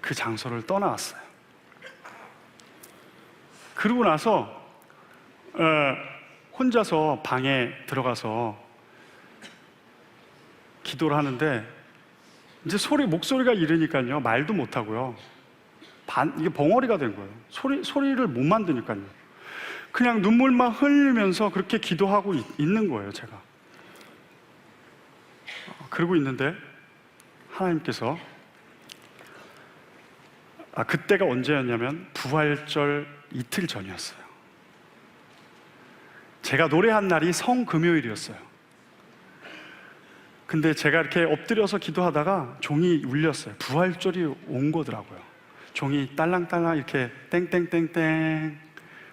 그 장소를 떠나왔어요. 그러고 나서 혼자서 방에 들어가서 기도를 하는데 이제 목소리가 이르니까요 말도 못하고요 이게 벙어리가 된 거예요. 소리를 못 만드니까요. 그냥 눈물만 흘리면서 그렇게 기도하고 있는 거예요, 제가. 그러고 있는데 하나님께서 그때가 언제였냐면 부활절 이틀 전이었어요. 제가 노래한 날이 성금요일이었어요. 근데 제가 이렇게 엎드려서 기도하다가 종이 울렸어요. 부활절이 온 거더라고요. 종이 딸랑딸랑 이렇게 땡땡땡땡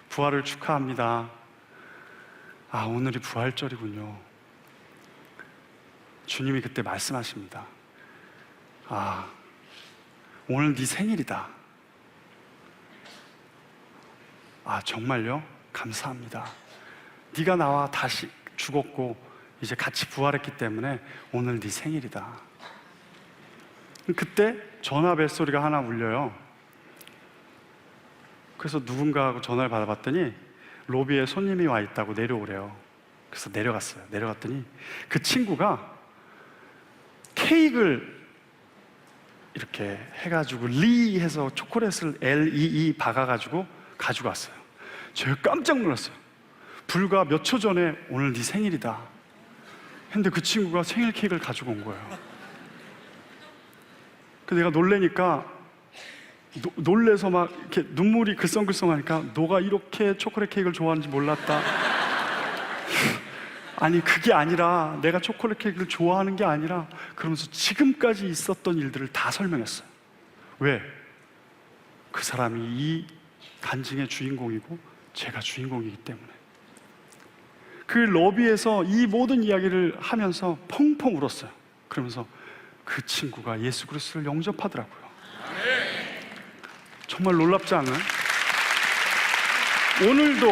부활을 축하합니다. 오늘이 부활절이군요. 주님이 그때 말씀하십니다. 오늘 네 생일이다. 정말요? 감사합니다. 네가 나와 다시 죽었고 이제 같이 부활했기 때문에 오늘 네 생일이다. 그때 전화 벨소리가 하나 울려요. 그래서 누군가하고 전화를 받아봤더니 로비에 손님이 와 있다고 내려오래요. 그래서 내려갔어요. 내려갔더니 그 친구가 케이크를 이렇게 해가지고 리 해서 초콜릿을 LEE 박아가지고 가지고 왔어요. 제가 깜짝 놀랐어요. 불과 몇 초 전에 오늘 네 생일이다 했는데 그 친구가 생일 케이크를 가지고 온 거예요. 그래서 내가 놀래니까 놀래서 막 이렇게 눈물이 글썽글썽하니까 너가 이렇게 초콜릿 케이크를 좋아하는지 몰랐다. 아니 그게 아니라 내가 초콜릿 케이크를 좋아하는 게 아니라 그러면서 지금까지 있었던 일들을 다 설명했어요. 왜? 그 사람이 이 간증의 주인공이고 제가 주인공이기 때문에. 그 러비에서 이 모든 이야기를 하면서 펑펑 울었어요. 그러면서 그 친구가 예수 그리스도를 영접하더라고요. 정말 놀랍지 않아요? 오늘도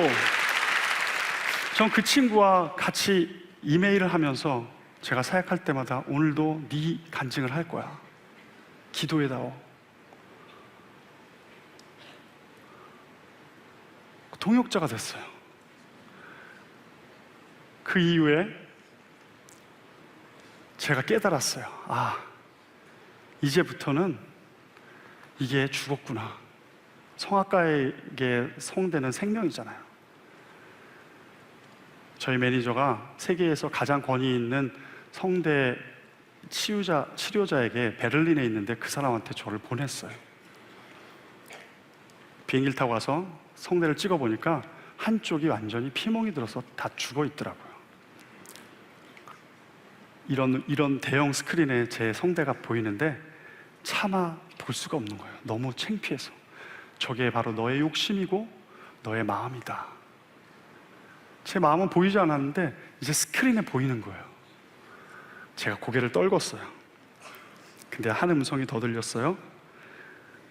전 그 친구와 같이 이메일을 하면서 제가 사역할 때마다 오늘도 네 간증을 할 거야. 기도해다오. 동역자가 됐어요. 그 이후에 제가 깨달았어요. 이제부터는 이게 죽었구나. 성악가에게 성대는 생명이잖아요. 저희 매니저가 세계에서 가장 권위 있는 성대 치료자에게 베를린에 있는데 그 사람한테 저를 보냈어요. 비행기를 타고 와서 성대를 찍어보니까 한쪽이 완전히 피멍이 들어서 다 죽어 있더라고요. 이런 대형 스크린에 제 성대가 보이는데 차마 볼 수가 없는 거예요. 너무 창피해서. 저게 바로 너의 욕심이고 너의 마음이다. 제 마음은 보이지 않았는데 이제 스크린에 보이는 거예요. 제가 고개를 떨궜어요. 근데 한 음성이 더 들렸어요.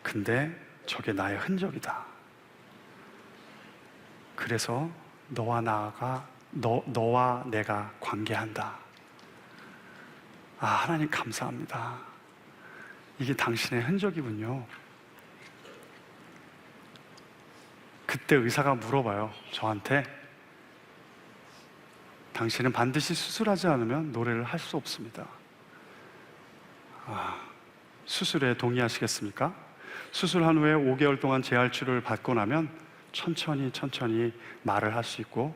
근데 저게 나의 흔적이다. 그래서 너와 내가 관계한다. 하나님 감사합니다. 이게 당신의 흔적이군요. 그때 의사가 물어봐요. 저한테 당신은 반드시 수술하지 않으면 노래를 할 수 없습니다. 수술에 동의하시겠습니까? 수술한 후에 5개월 동안 재활 치료를 받고 나면 천천히 말을 할 수 있고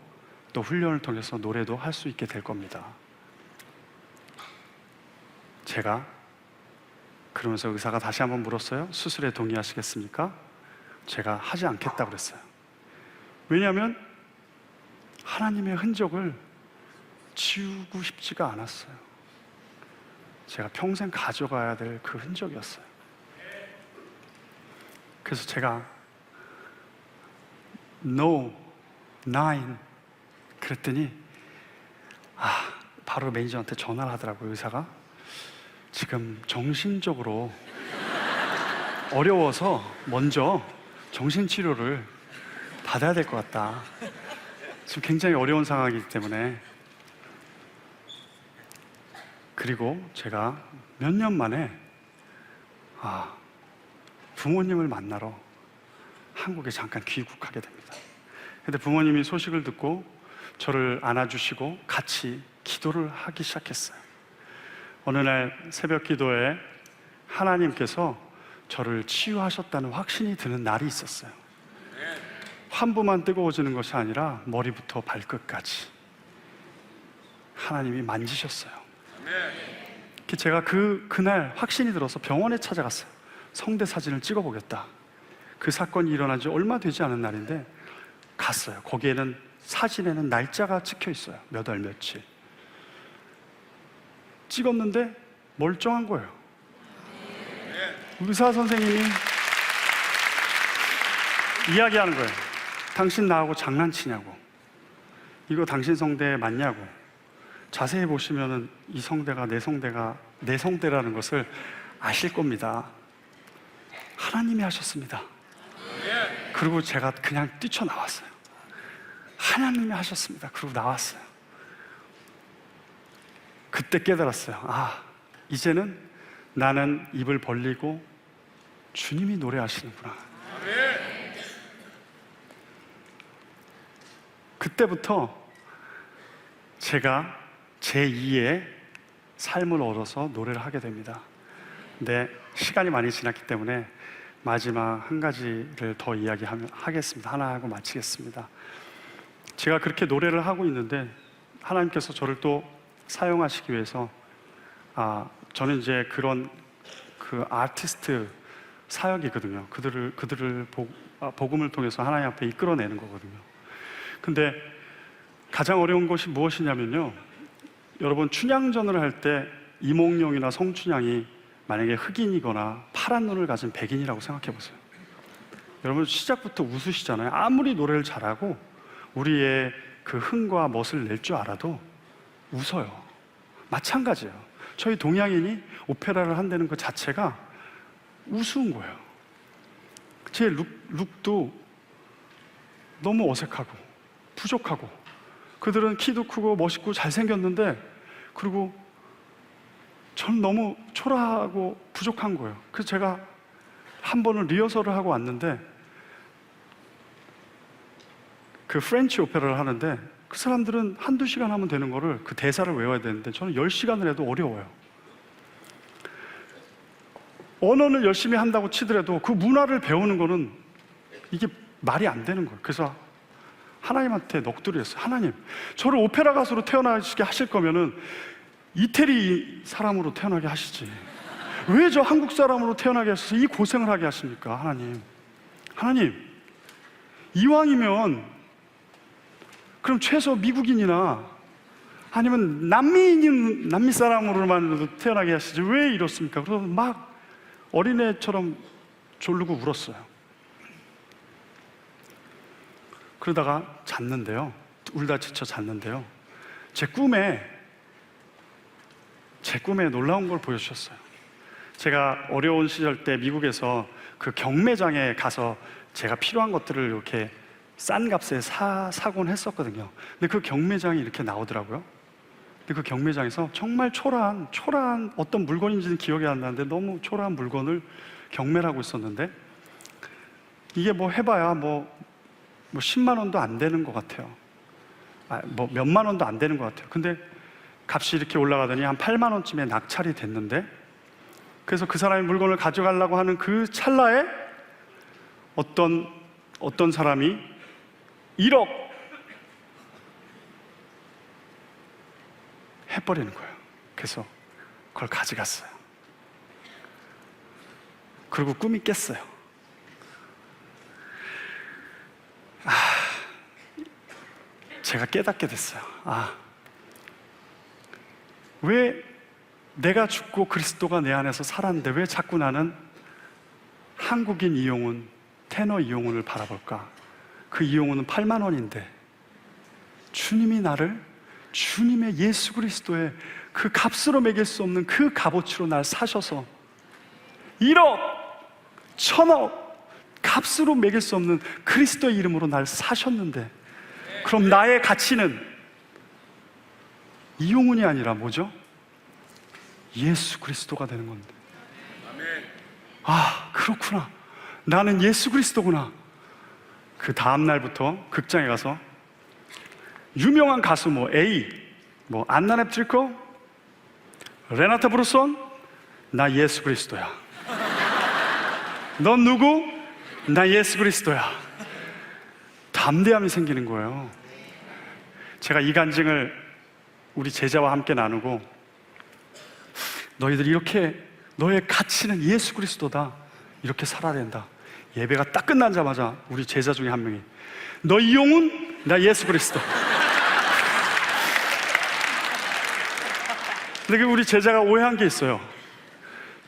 또 훈련을 통해서 노래도 할 수 있게 될 겁니다. 제가 그러면서 의사가 다시 한번 물었어요. 수술에 동의하시겠습니까? 제가 하지 않겠다고 그랬어요. 왜냐하면 하나님의 흔적을 지우고 싶지가 않았어요. 제가 평생 가져가야 될 그 흔적이었어요. 그래서 제가 No, 9 그랬더니 바로 매니저한테 전화를 하더라고요. 의사가 지금 정신적으로 어려워서 먼저 정신치료를 받아야 될 것 같다. 지금 굉장히 어려운 상황이기 때문에. 그리고 제가 몇 년 만에 부모님을 만나러 한국에 잠깐 귀국하게 됩니다. 근데 부모님이 소식을 듣고 저를 안아주시고 같이 기도를 하기 시작했어요. 어느 날 새벽 기도에 하나님께서 저를 치유하셨다는 확신이 드는 날이 있었어요. 환부만 뜨거워지는 것이 아니라 머리부터 발끝까지 하나님이 만지셨어요. 제가 그날 확신이 들어서 병원에 찾아갔어요. 성대 사진을 찍어보겠다. 그 사건이 일어난 지 얼마 되지 않은 날인데 갔어요. 거기에는 사진에는 날짜가 찍혀 있어요. 몇 월 며칠. 찍었는데 멀쩡한 거예요. 의사 선생님이 이야기하는 거예요. 당신 나하고 장난치냐고. 이거 당신 성대 맞냐고. 자세히 보시면은 이 성대가 내 성대라는 것을 아실 겁니다. 하나님이 하셨습니다. 그리고 제가 그냥 뛰쳐나왔어요. 하나님이 하셨습니다. 그리고 나왔어요. 그때 깨달았어요. 아, 이제는 나는 입을 벌리고 주님이 노래하시는구나. 그때부터 제가 제2의 삶을 얻어서 노래를 하게 됩니다. 근데 시간이 많이 지났기 때문에 마지막 한 가지를 더 이야기하겠습니다. 하나 하고 마치겠습니다. 제가 그렇게 노래를 하고 있는데 하나님께서 저를 또 사용하시기 위해서 저는 이제 그런 그 아티스트 사역이거든요. 그들을 복음을 통해서 하나님 앞에 이끌어내는 거거든요. 근데 가장 어려운 것이 무엇이냐면요, 여러분 춘향전을 할 때 이몽룡이나 성춘향이 만약에 흑인이거나 파란 눈을 가진 백인이라고 생각해 보세요. 여러분 시작부터 웃으시잖아요. 아무리 노래를 잘하고 우리의 그 흥과 멋을 낼 줄 알아도 웃어요. 마찬가지예요. 저희 동양인이 오페라를 한다는 것 자체가 우스운 거예요. 제 룩도 너무 어색하고 부족하고, 그들은 키도 크고 멋있고 잘생겼는데, 그리고 전 너무 초라하고 부족한 거예요. 그래서 제가 한 번은 리허설을 하고 왔는데, 그 프렌치 오페라를 하는데 그 사람들은 한두 시간 하면 되는 거를, 그 대사를 외워야 되는데 저는 10시간을 해도 어려워요. 언어를 열심히 한다고 치더라도 그 문화를 배우는 거는 이게 말이 안 되는 거예요. 그래서 하나님한테 넋두리였어요. 하나님, 저를 오페라 가수로 태어나게 하실 거면은 이태리 사람으로 태어나게 하시지. 왜 저 한국 사람으로 태어나게 하셔서 이 고생을 하게 하십니까? 하나님, 이왕이면 그럼 최소 미국인이나 아니면 남미 사람으로만 태어나게 하시지 왜 이렇습니까? 그래서 막 어린애처럼 졸르고 울었어요. 그러다가 잤는데요, 울다 지쳐 잤는데요, 제 꿈에 놀라운 걸 보여주셨어요. 제가 어려운 시절 때 미국에서 그 경매장에 가서 제가 필요한 것들을 이렇게 싼 값에 사곤 했었거든요. 근데 그 경매장이 이렇게 나오더라고요. 근데 그 경매장에서 정말 초라한 어떤 물건인지는 기억이 안 나는데 너무 초라한 물건을 경매를 하고 있었는데, 이게 뭐 해봐야 뭐 10만 원도 안 되는 것 같아요. 뭐 몇만 원도 안 되는 것 같아요. 근데 값이 이렇게 올라가더니 한 8만 원쯤에 낙찰이 됐는데, 그래서 그 사람이 물건을 가져가려고 하는 그 찰나에 어떤 사람이 1억 해버리는 거예요. 그래서 그걸 가져갔어요. 그리고 꿈이 깼어요. 제가 깨닫게 됐어요. 왜 내가 죽고 그리스도가 내 안에서 살았는데 왜 자꾸 나는 한국인 이용훈, 테너 이용훈을 바라볼까? 그 이용훈은 8만 원인데 주님이 나를 주님의 예수 그리스도의 그 값으로 매길 수 없는 그 값어치로 날 사셔서 1억, 1000억 값으로 매길 수 없는 그리스도의 이름으로 날 사셨는데, 그럼 나의 가치는 이용훈이 아니라 뭐죠? 예수 그리스도가 되는 건데, 그렇구나, 나는 예수 그리스도구나. 그 다음 날부터 극장에 가서 유명한 가수 A, 안나 넵트리코, 레나타 브루손, 나 예수 그리스도야. 넌 누구? 나 예수 그리스도야. 담대함이 생기는 거예요. 제가 이 간증을 우리 제자와 함께 나누고, 너희들 이렇게, 너의 가치는 예수 그리스도다, 이렇게 살아야 된다. 예배가 딱 끝나자마자 우리 제자 중에 한 명이, 너 이용훈? 나 예수 그리스도. 근데 우리 제자가 오해한 게 있어요.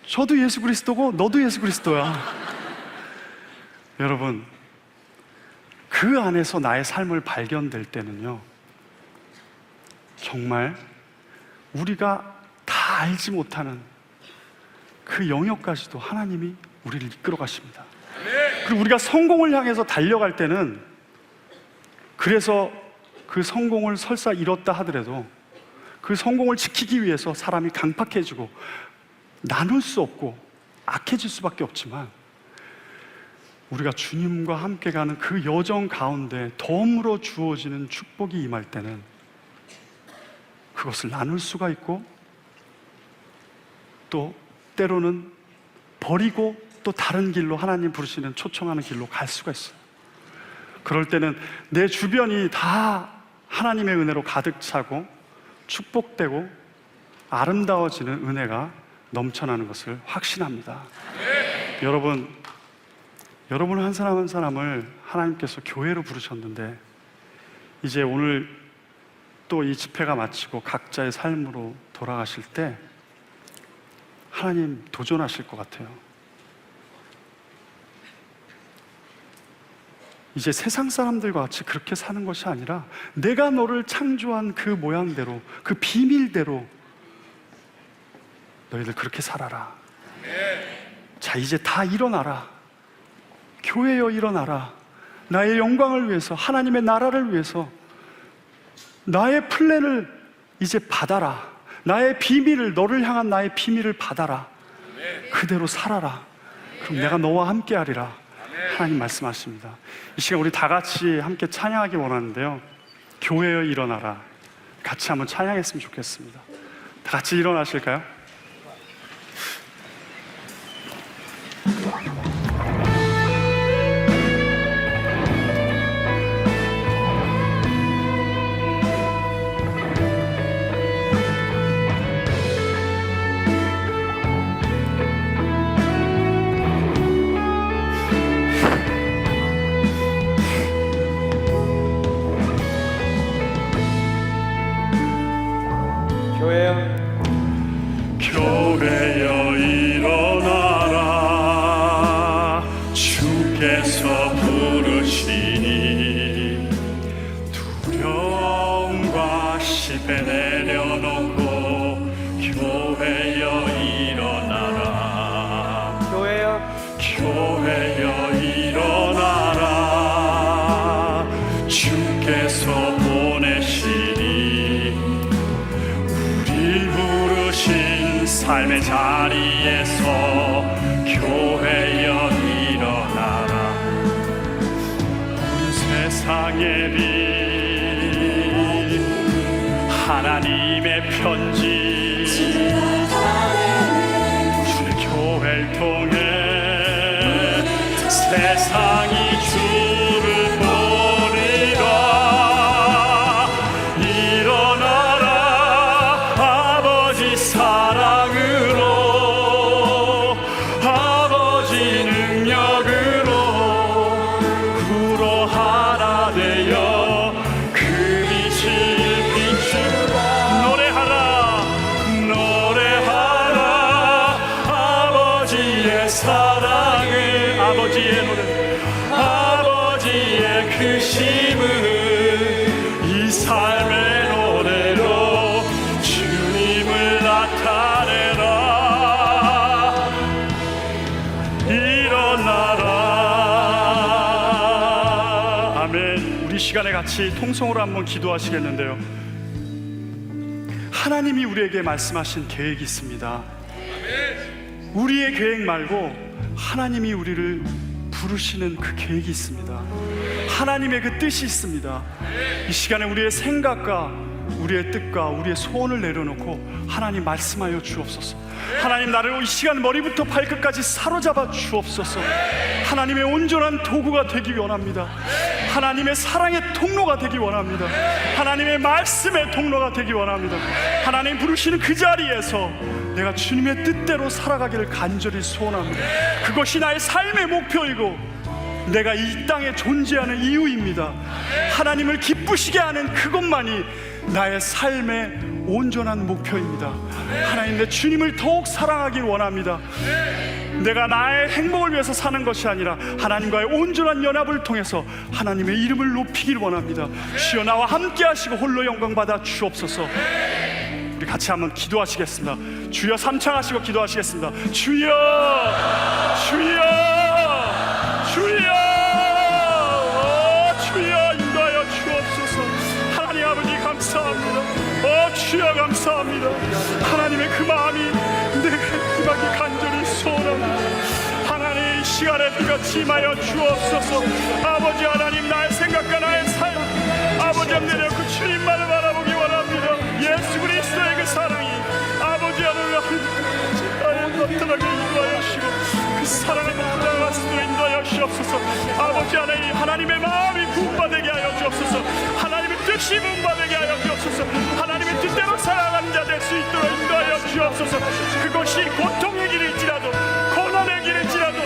저도 예수 그리스도고 너도 예수 그리스도야. 여러분, 그 안에서 나의 삶을 발견될 때는요, 정말 우리가 다 알지 못하는 그 영역까지도 하나님이 우리를 이끌어 가십니다. 그리고 우리가 성공을 향해서 달려갈 때는, 그래서 그 성공을 설사 이뤘다 하더라도 그 성공을 지키기 위해서 사람이 강팍해지고 나눌 수 없고 악해질 수밖에 없지만, 우리가 주님과 함께 가는 그 여정 가운데 덤으로 주어지는 축복이 임할 때는 그것을 나눌 수가 있고, 또 때로는 버리고 또 다른 길로, 하나님 부르시는 초청하는 길로 갈 수가 있어요. 그럴 때는 내 주변이 다 하나님의 은혜로 가득 차고 축복되고 아름다워지는 은혜가 넘쳐나는 것을 확신합니다. 여러분 한 사람 한 사람을 하나님께서 교회로 부르셨는데, 이제 오늘 또 이 집회가 마치고 각자의 삶으로 돌아가실 때 하나님 도전하실 것 같아요. 이제 세상 사람들과 같이 그렇게 사는 것이 아니라, 내가 너를 창조한 그 모양대로, 그 비밀대로 너희들 그렇게 살아라. 자, 이제 다 일어나라. 교회여 일어나라. 나의 영광을 위해서, 하나님의 나라를 위해서 나의 플랜을 이제 받아라. 나의 비밀을, 너를 향한 나의 비밀을 받아라. 그대로 살아라. 그럼 내가 너와 함께 하리라. 하나님 말씀하십니다. 이 시간 우리 다 같이 함께 찬양하기 원하는데요, 교회여 일어나라, 같이 한번 찬양했으면 좋겠습니다. 다 같이 일어나실까요? 교회여 일어나라. 주께서 부르시니 두려움과 시배 내려놓고 교회여 일어나라. 교회여 일어나라. 주께서 보내시니 우리 부르신 삶의 자리에서 교회여 일어나라. 온 세상의 빛, 하나님의 편지, 주의 교회를 통해 세상이 주를 보리라. 일어나라. 아버지 사랑으로, 아버지 능력으로 구로 하나 되어 그 빛을 비추라. 노래하라, 노래하라. 아버지의 사랑을, 아버지의 노래, 아버지의 그 심을 이 삶의 노래로 주님을 나타내라. 일어나라. 아멘. 우리 시간에 같이 통성으로 한번 기도하시겠는데요, 하나님이 우리에게 말씀하신 계획이 있습니다. 우리의 계획 말고 하나님이 우리를 부르시는 그 계획이 있습니다. 하나님의 그 뜻이 있습니다. 이 시간에 우리의 생각과 우리의 뜻과 우리의 소원을 내려놓고 하나님 말씀하여 주옵소서. 하나님, 나를 이 시간 머리부터 발끝까지 사로잡아 주옵소서. 하나님의 온전한 도구가 되기 원합니다. 하나님의 사랑의 통로가 되기 원합니다. 하나님의 말씀의 통로가 되기 원합니다. 하나님 부르시는 그 자리에서 내가 주님의 뜻대로 살아가기를 간절히 소원합니다. 그것이 나의 삶의 목표이고 내가 이 땅에 존재하는 이유입니다. 하나님을 기쁘시게 하는 그것만이 나의 삶의 온전한 목표입니다. 하나님, 내 주님을 더욱 사랑하길 원합니다. 내가 나의 행복을 위해서 사는 것이 아니라 하나님과의 온전한 연합을 통해서 하나님의 이름을 높이길 원합니다. 주여, 나와 함께 하시고 홀로 영광 받아 주옵소서. 우리 같이 한번 기도하시겠습니다. 주여, 삼창하시고 기도하시겠습니다. 주여, 주여, 주여, 주여, 인도하여 주옵소서. 하나님 아버지 감사합니다. 주여 감사합니다. 하나님의 그 마음이 내게 임하기 간절히 소원합니다. 하나님, 이 시간에 비가 임하여 주옵소서. 아버지 하나님, 나의 생각과 나의 삶, 아버지 하나님, 그 주님만을 바라보기 원합니다. 예수 그리스도의 그 사랑이 아버지 하나님 나를 나타나게 인도하여 주시고 그 사랑을 나타나갈 수 있도록 인도하여 주옵소서. 아버지 하나님, 하나님의 마음이 부흥받게 하여 주옵소서. 하나님의 뜻이 부흥받게 하여 주옵소서. 하나님의 뜻대로 살아가는 자 될 수 있도록 인도하여 주옵소서. 그것이 고통의 길일지라도 고난의 길일지라도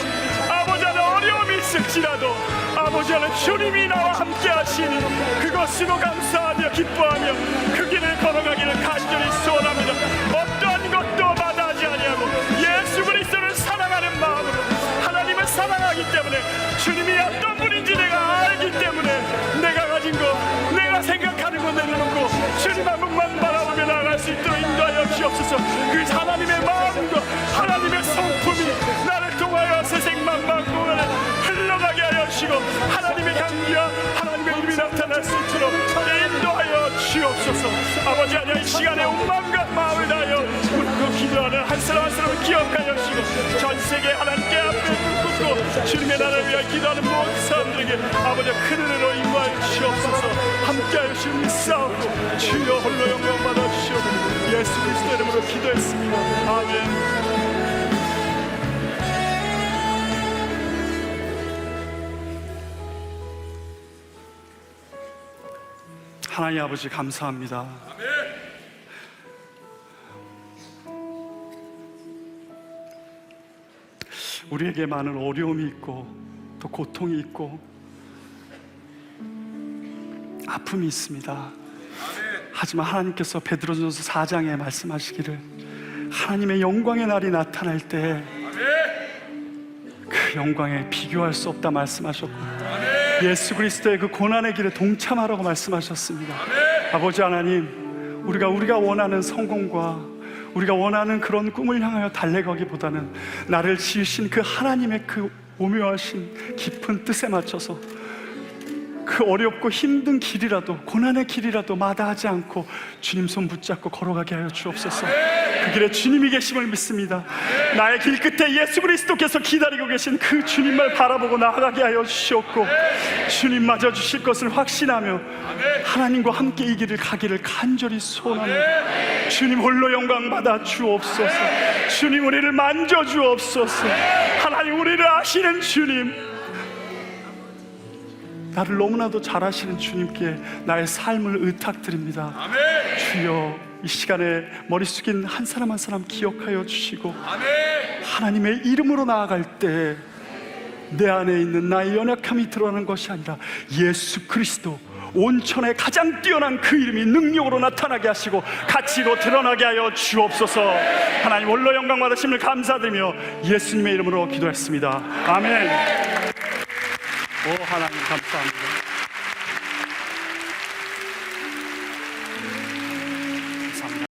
아버지 하나님, 어려움이 있을지라도 아버지 하나님, 주님이 나와 함께 하시니 그것으로 감사하며 기뻐하며 그 길을 걸어가기를 간절히 소원합니다. 어떠한 것도 마다하지 아니하고 예수 그리스도를 사랑하는 마음으로 하나님을 사랑하기 때문에 주님이 어떤 분인지 내가 알기 때문에 내가 가진 거, 내가 생각하는 거 내려놓고 주님 한 분만 바라보며 나아갈 수 있도록 인도하여 주옵소서. 그 하나님의 마음과 하나님의 성품이 나를 통하여 세생만방구에 흘러가게 하여 주시고 하나님의 향기와 하나님의 이름이 나타날 수 있도록 인도하여 주옵소서. 아버지 하나님, 이 시간에 온 마음과 마음을 다하여 묻고 기도하는 한 사람 한 사람을 기억하여 주시고 전 세계 하나님께 앞에 묻고 주님의 나라를 위하여 기도하는 모든 사람들에게 아버지 큰 은혜로 인도하여 주옵소서. 함께하여 주님 싸우고 주여 홀로 영광 받아 주시옵소서. 예수 그리스도 이름으로 기도했습니다. 아멘. 하나님 아버지 감사합니다. 우리에게 많은 어려움이 있고 또 고통이 있고 아픔이 있습니다. 하지만 하나님께서 베드로전서 4장에 말씀하시기를 하나님의 영광의 날이 나타날 때 그 영광에 비교할 수 없다 말씀하셨고 예수 그리스도의 그 고난의 길에 동참하라고 말씀하셨습니다. 아버지 하나님, 우리가 원하는 성공과 우리가 원하는 그런 꿈을 향하여 달려가기보다는 나를 지으신 그 하나님의 그 오묘하신 깊은 뜻에 맞춰서 그 어렵고 힘든 길이라도 고난의 길이라도 마다하지 않고 주님 손 붙잡고 걸어가게 하여 주옵소서. 그 길에 주님이 계심을 믿습니다. 나의 길 끝에 예수 그리스도께서 기다리고 계신 그 주님을 바라보고 나아가게 하여 주시옵고 주님 맞아 주실 것을 확신하며 하나님과 함께 이 길을 가기를 간절히 소원합니다. 주님 홀로 영광 받아 주옵소서. 주님 우리를 만져 주옵소서. 하나님 우리를 아시는 주님, 나를 너무나도 잘 아시는 주님께 나의 삶을 의탁드립니다. 주여, 이 시간에 머리 숙인 한 사람 한 사람 기억하여 주시고 하나님의 이름으로 나아갈 때 내 안에 있는 나의 연약함이 드러나는 것이 아니라 예수 그리스도 온천에 가장 뛰어난 그 이름이 능력으로 나타나게 하시고 가치로 드러나게 하여 주옵소서. 하나님 홀로 영광 받으심을 감사드리며 예수님의 이름으로 기도했습니다. 아멘. 오 하나님 감사합니다.